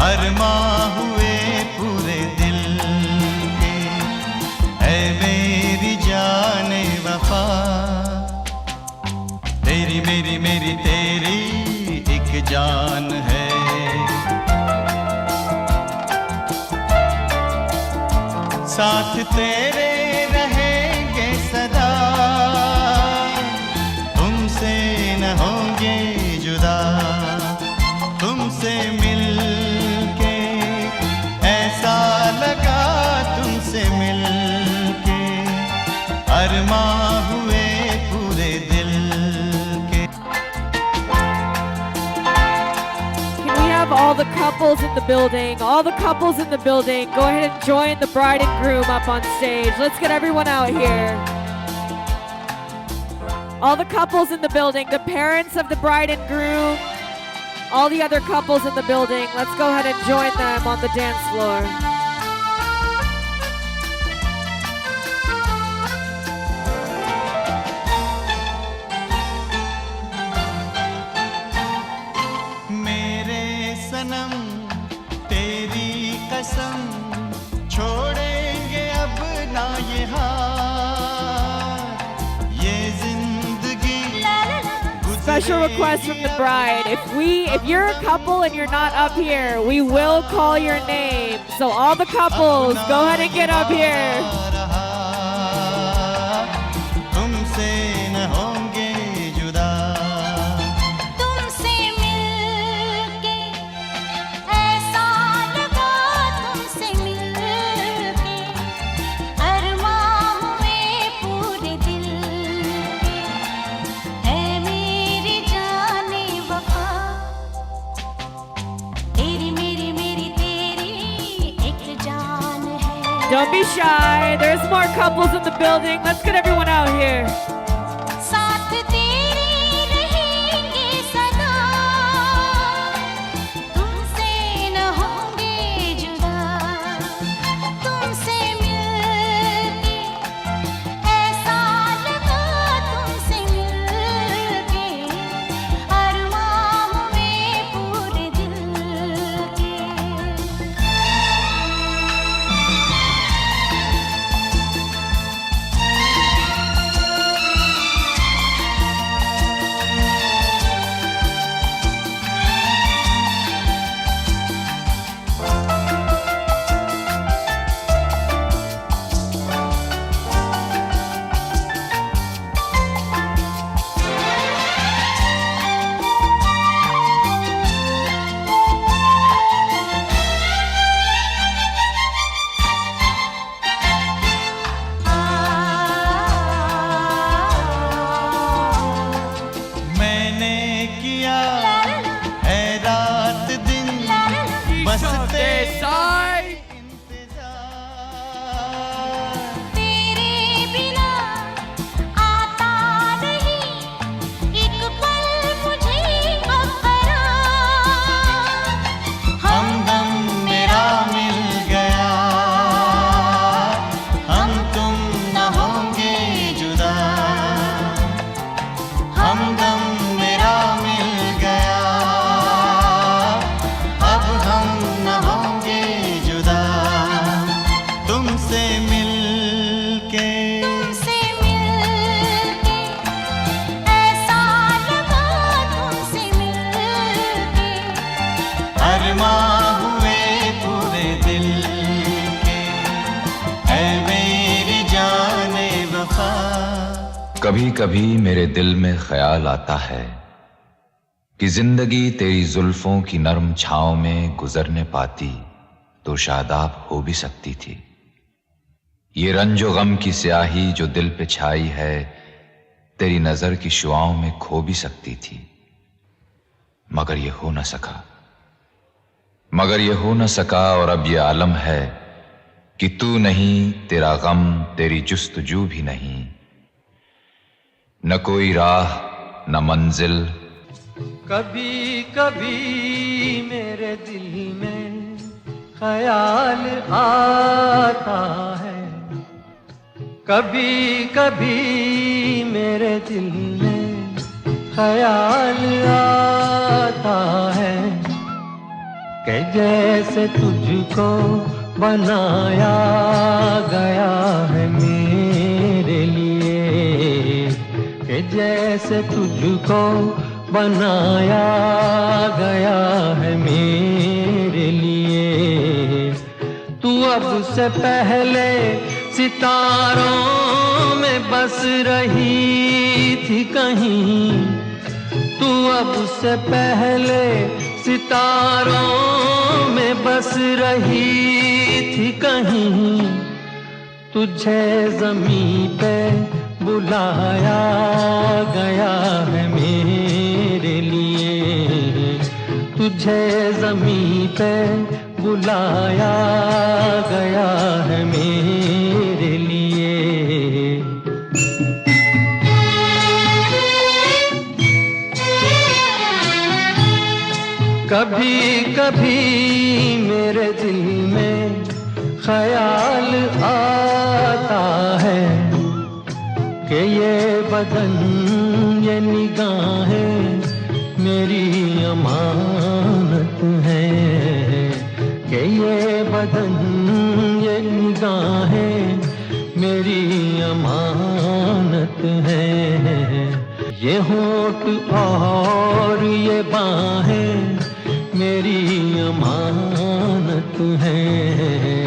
अरमां हुए पूरे दिल के ऐ मेरी जाने वफा तेरी मेरी मेरी तेरी एक जान है साथ तेरे रहेंगे सदा तुमसे न होंगे जुदा तुमसे मिलके ऐसा लगा तुमसे मिलके अरमां हुए पूरे दिल के All the couples in the building, all the couples in the building, go ahead and join the bride and groom up on stage. Let's get everyone out here. All the couples in the building, the parents of the bride and groom, all the other couples in the building, let's go ahead and join them on the dance floor. छोड़ेंगे अब ना ये हाथ ये जिंदगी special request from the bride. If you're a couple and you're not up here, we will call your name. So all the couples, go ahead and get up here. तुमसे न होंगे जुदा तुमसे मिलके ऐसा लगा तुमसे मिलके अरमां हुए पूरे दिल के है मेरी जाने वफा तेरी मेरी मेरी तेरी एक जान है Don't be shy. There's more couples in the building. Let's get everyone out here. साथ तेरे रहेंगे सदा तुमसे न होंगे जुदा तुमसे मिलके ऐसा लगा तुमसे मिलके अरमां हुए पूरे दिल के मैंने किया है रात दिन बस तेरे बिना आता नहीं एक पल मुझे अब आराम हमदम मेरा मिल गया हम तुम न होंगे जुदा हमदम मेरा मिल गया अब हम न होंगे जुदा तुमसे मिलके ऐसा लगा तुमसे मिलके अरमां हुए पूरे दिल के ऐ मेरी जाने वफा कभी कभी मेरे दिल में ख्याल आता है कि जिंदगी तेरी जुल्फों की नरम छांव में गुजरने पाती तो शादाब हो भी सकती थी। ये रंजो गम की स्याही जो दिल पे छाई है तेरी नजर की शुआओं में खो भी सकती थी, मगर ये हो न सका और अब ये आलम है कि तू नहीं, तेरा गम, तेरी जुस्तजू भी नहीं, न कोई राह न मंजिल। कभी कभी मेरे दिल में ख्याल आता है, कभी कभी मेरे दिल में ख्याल आता है कि जैसे तुझको बनाया गया है मेरे लिए, कि जैसे तुझको बनाया गया है मेरे लिए। तू अब से पहले सितारों में बस रही थी कहीं, तू अब से पहले सितारों में बस रही थी कहीं, तुझे ज़मीं पे बुलाया गया है मेरे लिए, तुझे ज़मीं पे बुलाया गया है मेरे लिए। कभी कभी मेरे दिल में ख्याल आता है कि ये बदन ये निगाहें मेरी अमानत है, कि ये बदन ये निगाहें मेरी अमानत है। ये होठ और ये बाहें मेरी अमानत हैं।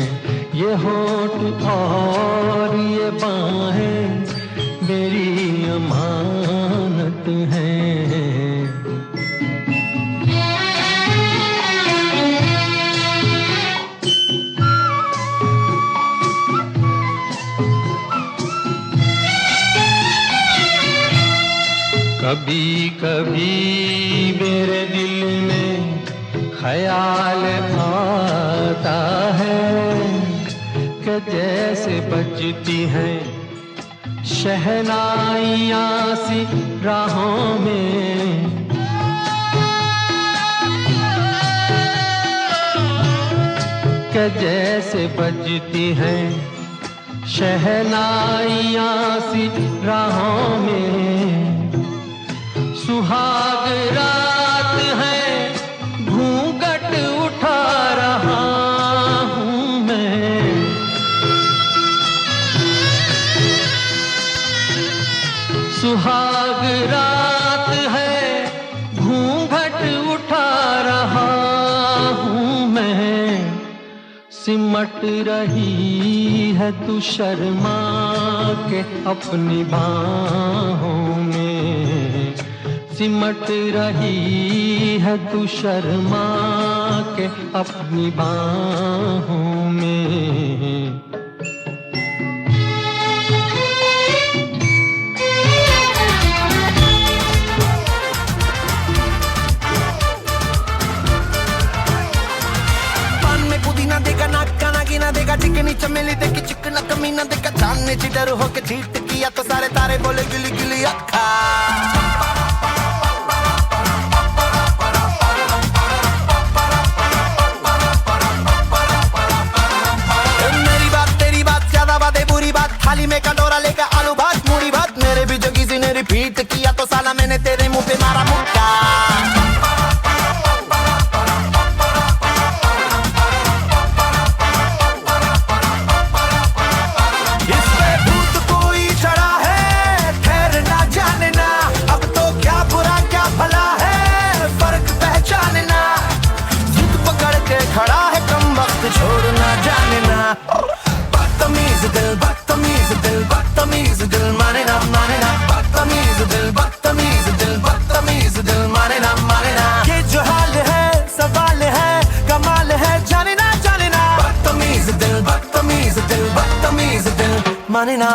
ये होठ और ये बाहें मेरी अमानत हैं। कभी कभी मेरे दिल में ख्याल आता है कि जैसे बजती हैं शहनाइयाँ सी राहों में। कि जैसे बजती हैं शहनाइयाँ सी राहों में। सुहाग रात है घूंघट उठा रहा हूँ मैं। सुहाग रात है घूंघट उठा रहा हूँ मैं। सिमट रही है तू शर्मा के अपनी बाहों में। सिमट रही है तू शर्मा के अपनी बाहों में। पान में पुदीना देगा नाक का नागिना देगा चिकनी चमेली देखी चिकना कमीना देखा चांदने चिटर होके चीट किया तो सारे तारे बोले गिली गिली अक्खा। थाली में कटोरा लेकर आलू भात मूड़ी भात मेरे भी जो किसी ने रिपीट किया तो साला मैंने तेरे मुंह पे मारा मुक्का। इस पे भूत कोई चढ़ा है ठहर ना जाने ना। अब तो क्या बुरा क्या भला है फर्क पहचाने ना। जिद पकड़ के खड़ा है कम वक्त छोड़ ना जाने ना। बदतमीज दिल बदतमीज दिल माने ना बदतमीज दिल बदतमीज दिल माने ना ये जो हाल है सवाल है कमाल है जाने ना बदतमीज दिल माने ना।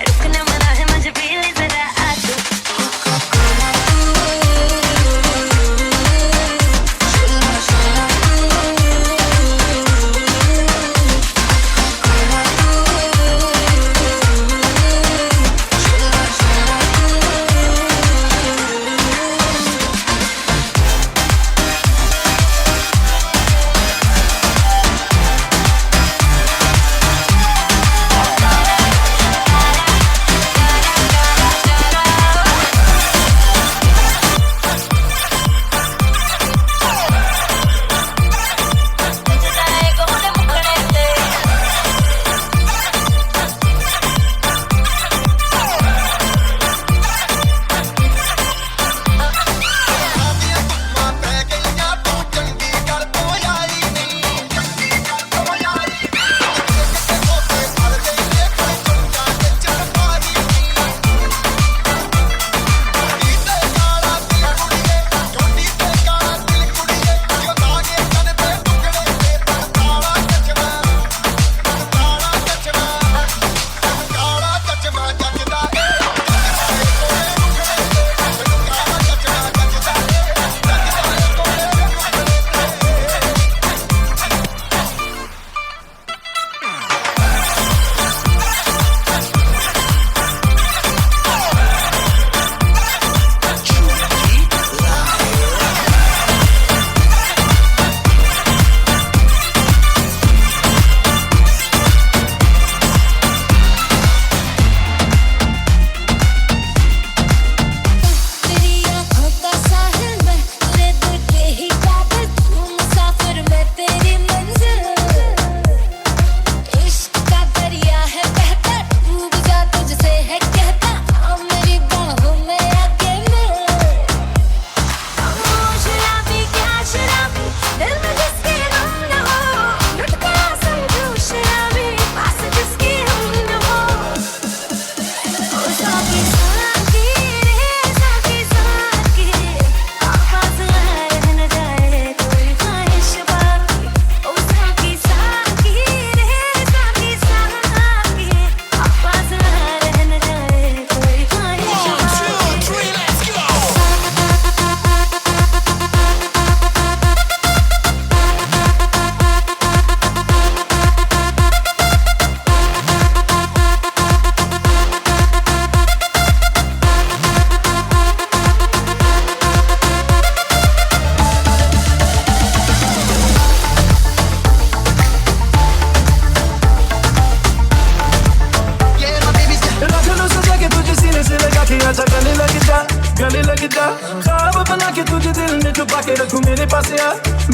Rukhna mana hai, mujhe bhi le zara.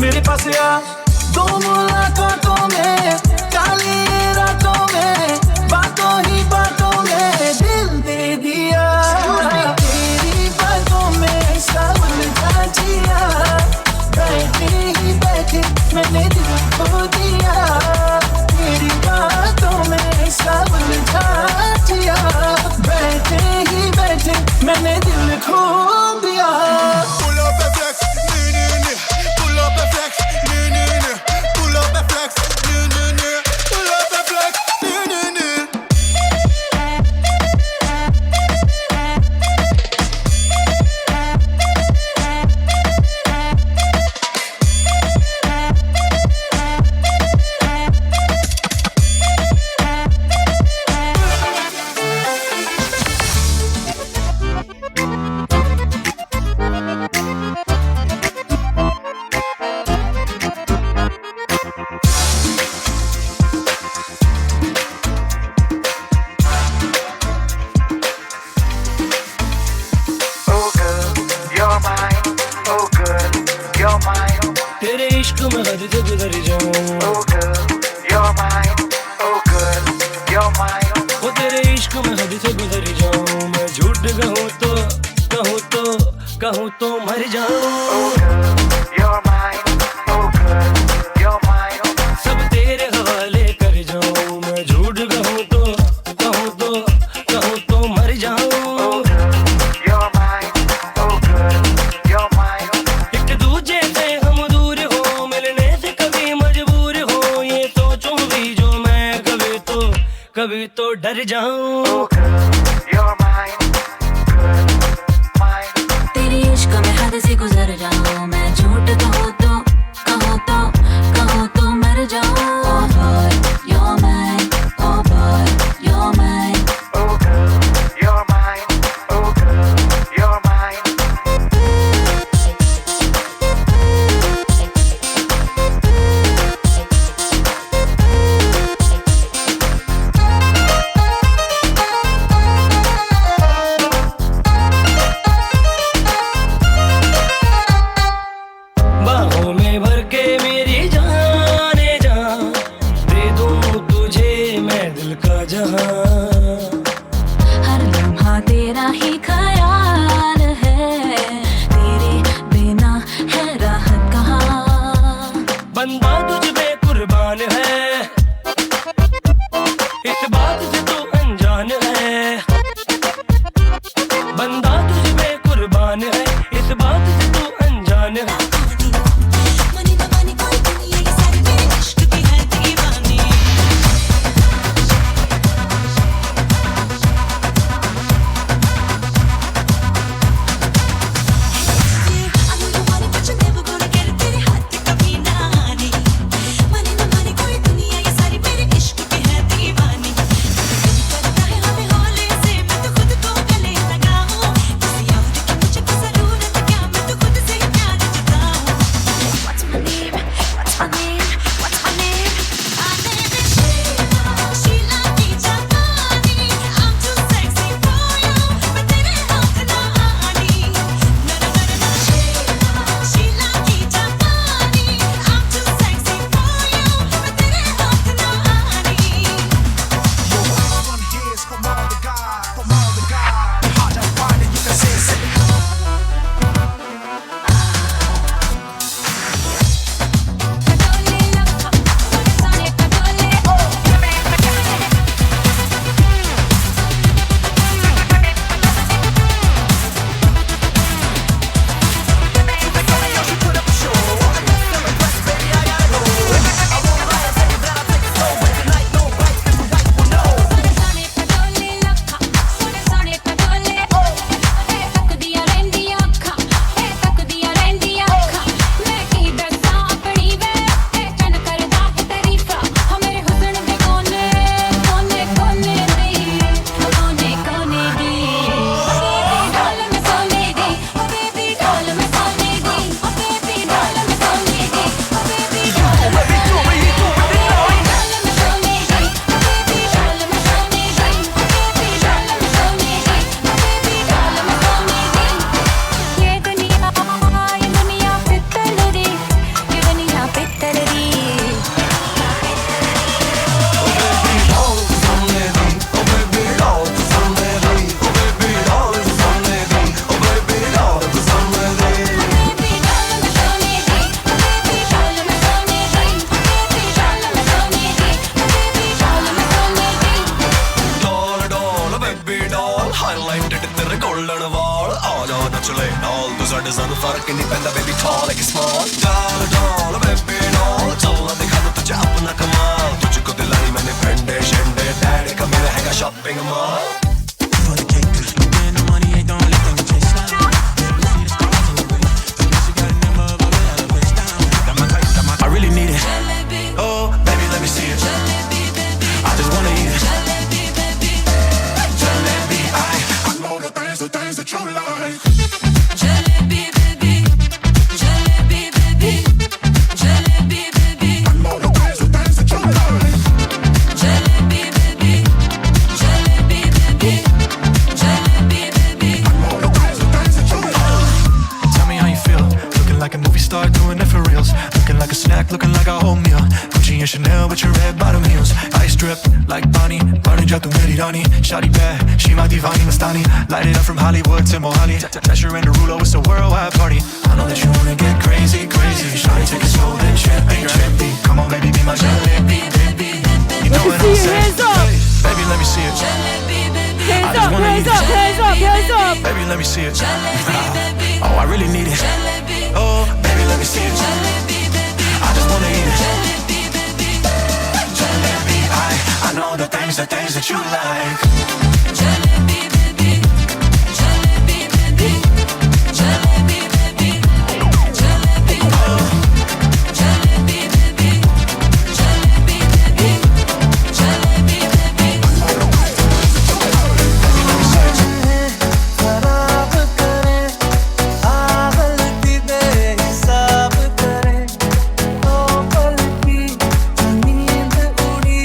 मेरे पास आ दो मुलाकातों में काली रातों में बातों ही बातों में दिल दे दिया तेरी बातों में सब उलझा जिया बैठे ही बैठे मैंने दिल खो दिया तेरी बातों में सब उलझा जिया बैठे ही बैठे मैंने दिल खो दिया Pull up a flex, pull up a flex, pull up a flex, pull up a flex, तेरे इश्क में हद से गुजर जाऊं वो तेरे इश्क में हद से गुजर जाऊं मैं झूठ कहूँ तो मर जाऊं सब तेरे हवाले कर जाऊं मैं झूठ कहूँ तो मर जाऊं एक दूजे से हम दूर हो मिलने से कभी मजबूर हो ये सोचूं भी जो मैं कभी तो डर जाऊं तेरी इश्क में हद से गुजर जाऊं मैं झूठ कहूँ तो मर जाऊं Oh boy, you're mine. Oh boy, you're mine. Oh girl, you're mine. Oh girl, you're mine. बाहों में भर के मेरी जाने जा दे दूं तुझे मैं दिल का जहां हर लम्हा तेरा ही ख्याल है तेरे बिना है राहत कहाँ बंदा तुझ पे कुर्बान है इस बात से तू अनजान है बंदा तुझ पे कुर्बान है इस बात से तू अनजान है फर्क नहीं पैंदा baby tall like small डाल डाल baby डाल चलना दिखा दो तुझे अपना कमाल तुझको दिलाई मैंने फंडे शंडे डैडी का मेरा हैगा shopping mall for the cake spend the money ain't the only thing that tastes like I really need it. Oh, baby, let me see it. I just wanna eat it. Jalebi, I know the things that you like. Jalebi, baby. Jalebi, baby. Jalebi, baby. I know the things that you like. Jalebi, baby. Jalebi, baby. Jalebi, baby. I know the things that you like. Tell me how you feel. Looking like a movie star, doing it for reals. Looking like a snack, looking like a whole meal. Gucci and Chanel with your red bottom heels. Ice drip like Bonnie, burning ja tu meri rani. Shawty bad, she my divani mastani. Light it up from Hollywood to Mohali. Tesher and Derulo, it's a worldwide party. I know that you wanna get crazy, crazy. Shawty take it slow, then trippy, trippy. Come on, baby, be my jalebi, baby. You know what I'm saying? Hey, baby, let me see it. Hands up, hands up, hands up, hands up. Baby, let me see it. Oh, I really need it. Oh, baby, let me see it. I just wanna eat it. Jalebi, I know the things that you like. Jalebi, baby. Jalebi, baby. Jalebi, baby. Jalebi, oh. Jalebi, baby. Jalebi, baby. Jalebi, baby. खराब करे आवलती बेहिसाब करे ओ पल की नींद उड़ी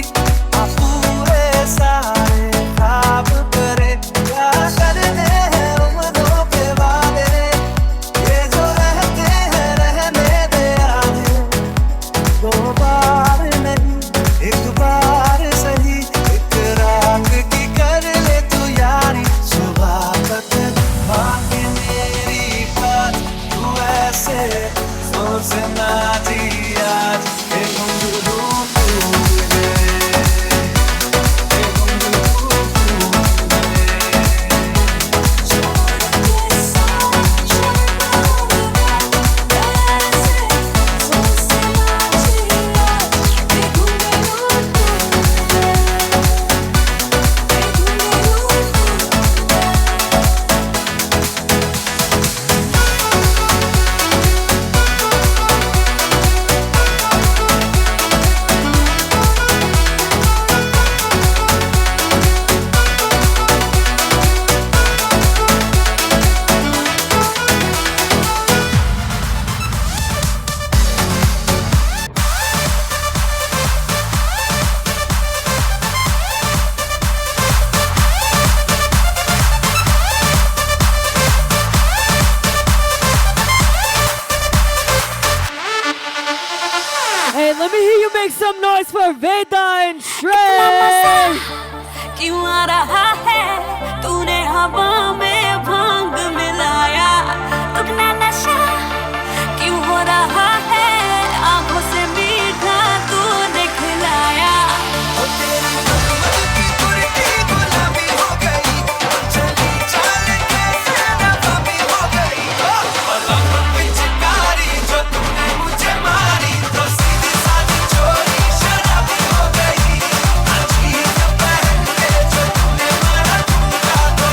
आ पूरे सारे ख्वाब करे क्या करने हैं उम्रों के वादे ये जो रहते हैं रहने दे आगे दो बार नहीं एक बार सही एक रात की कर ले तू यारी सुबह तक मांगे मेरी बात तू ऐसे सोचना जी आज ये घुंघरू टूट गए ये घुंघरू टूट Hey, let me hear you make some noise for Veda and Shrey. क्यों आ रहा है तूने हवा में भांग मिलाया दुगना नशा क्यों हो रहा है आंखों से मीठा तूने खिलाया ओ तेरी कमर की कुर्ती गुलाबी हो गई चली चाल कैसे नवाबी हो गई पलक पिचकारी जो तूने मुझे मारी तो सीधी सादी चोरी शराबी हो गई अजीब पहन के जो तूने मारा ठुमका तो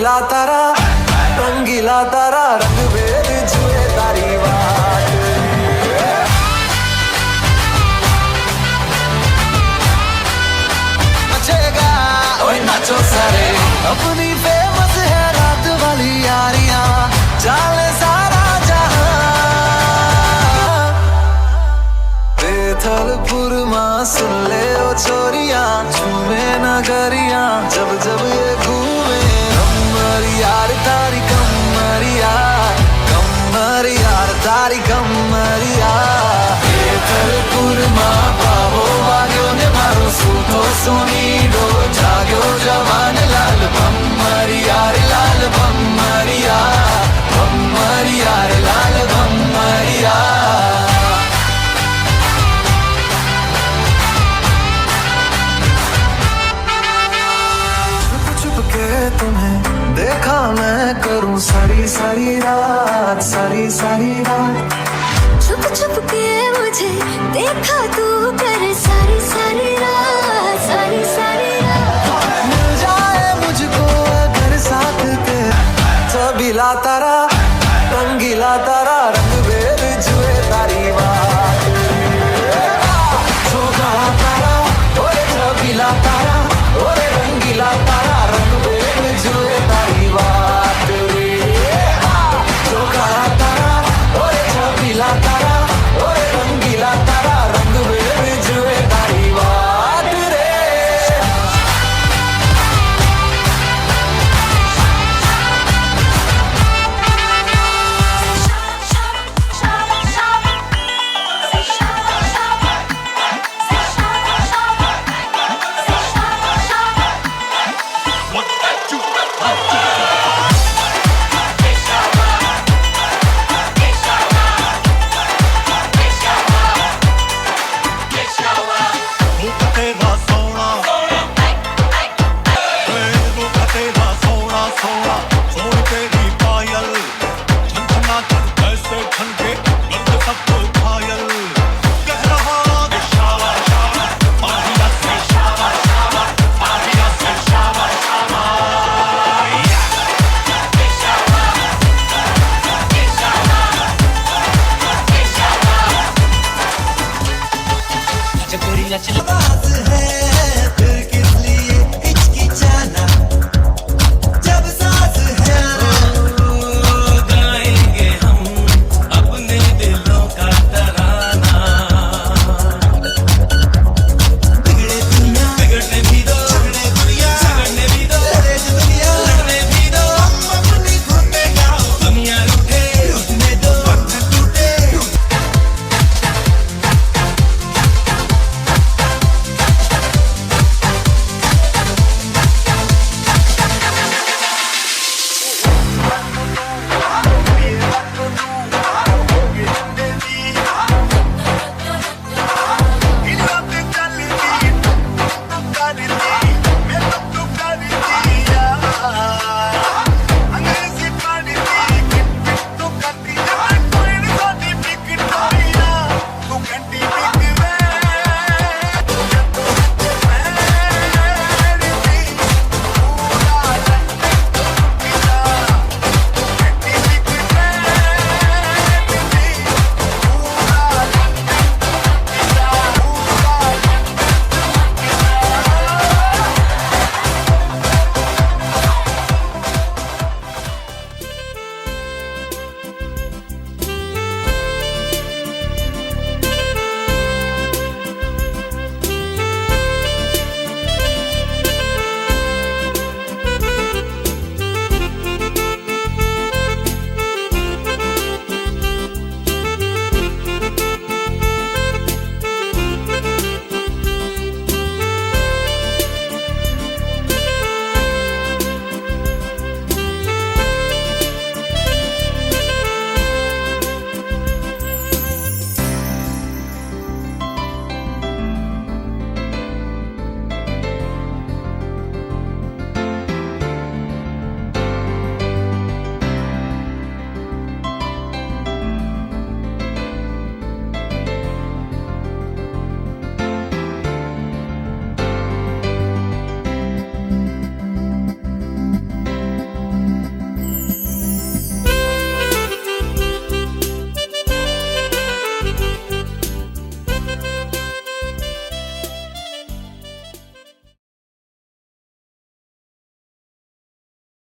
छबीला तारा रंगीला तारा रंग भेद जुए तारी बात नचेगा ओए नाचो सारे अपनी फेमस है रात वाली यारियां चाले सारा थलपुरमा सुन ले ओ छोरियां झूमे नगरियां जब जब ये घूमे कमर यार तारी कमरिया तारी कमरिया ये थलपुरमा पावो वाग्यो ने मारो सूतो सोनीडो जाग्यो जवान लाल बम्मरिया रे लाल बम्मरिया बम्मरिया रे लाल बम्मरिया तुम्हें देखा मैं करूं सारी सारी रात छुप छुप के मुझे देखा तू करे सारी सारी रात मिल जाए मुझको अगर साथ तेरा छबीला तारा रंगीला तारा रंग भेद जुए तारी बात छबीला तारा ओए छबीला तारा ओए रंगीला तारा रंग भेद जुए तारी बात रे तारा ओए छबीला तारा ओए रंगीला तारा रंग भेद जुए तारी बात रे Chakuri,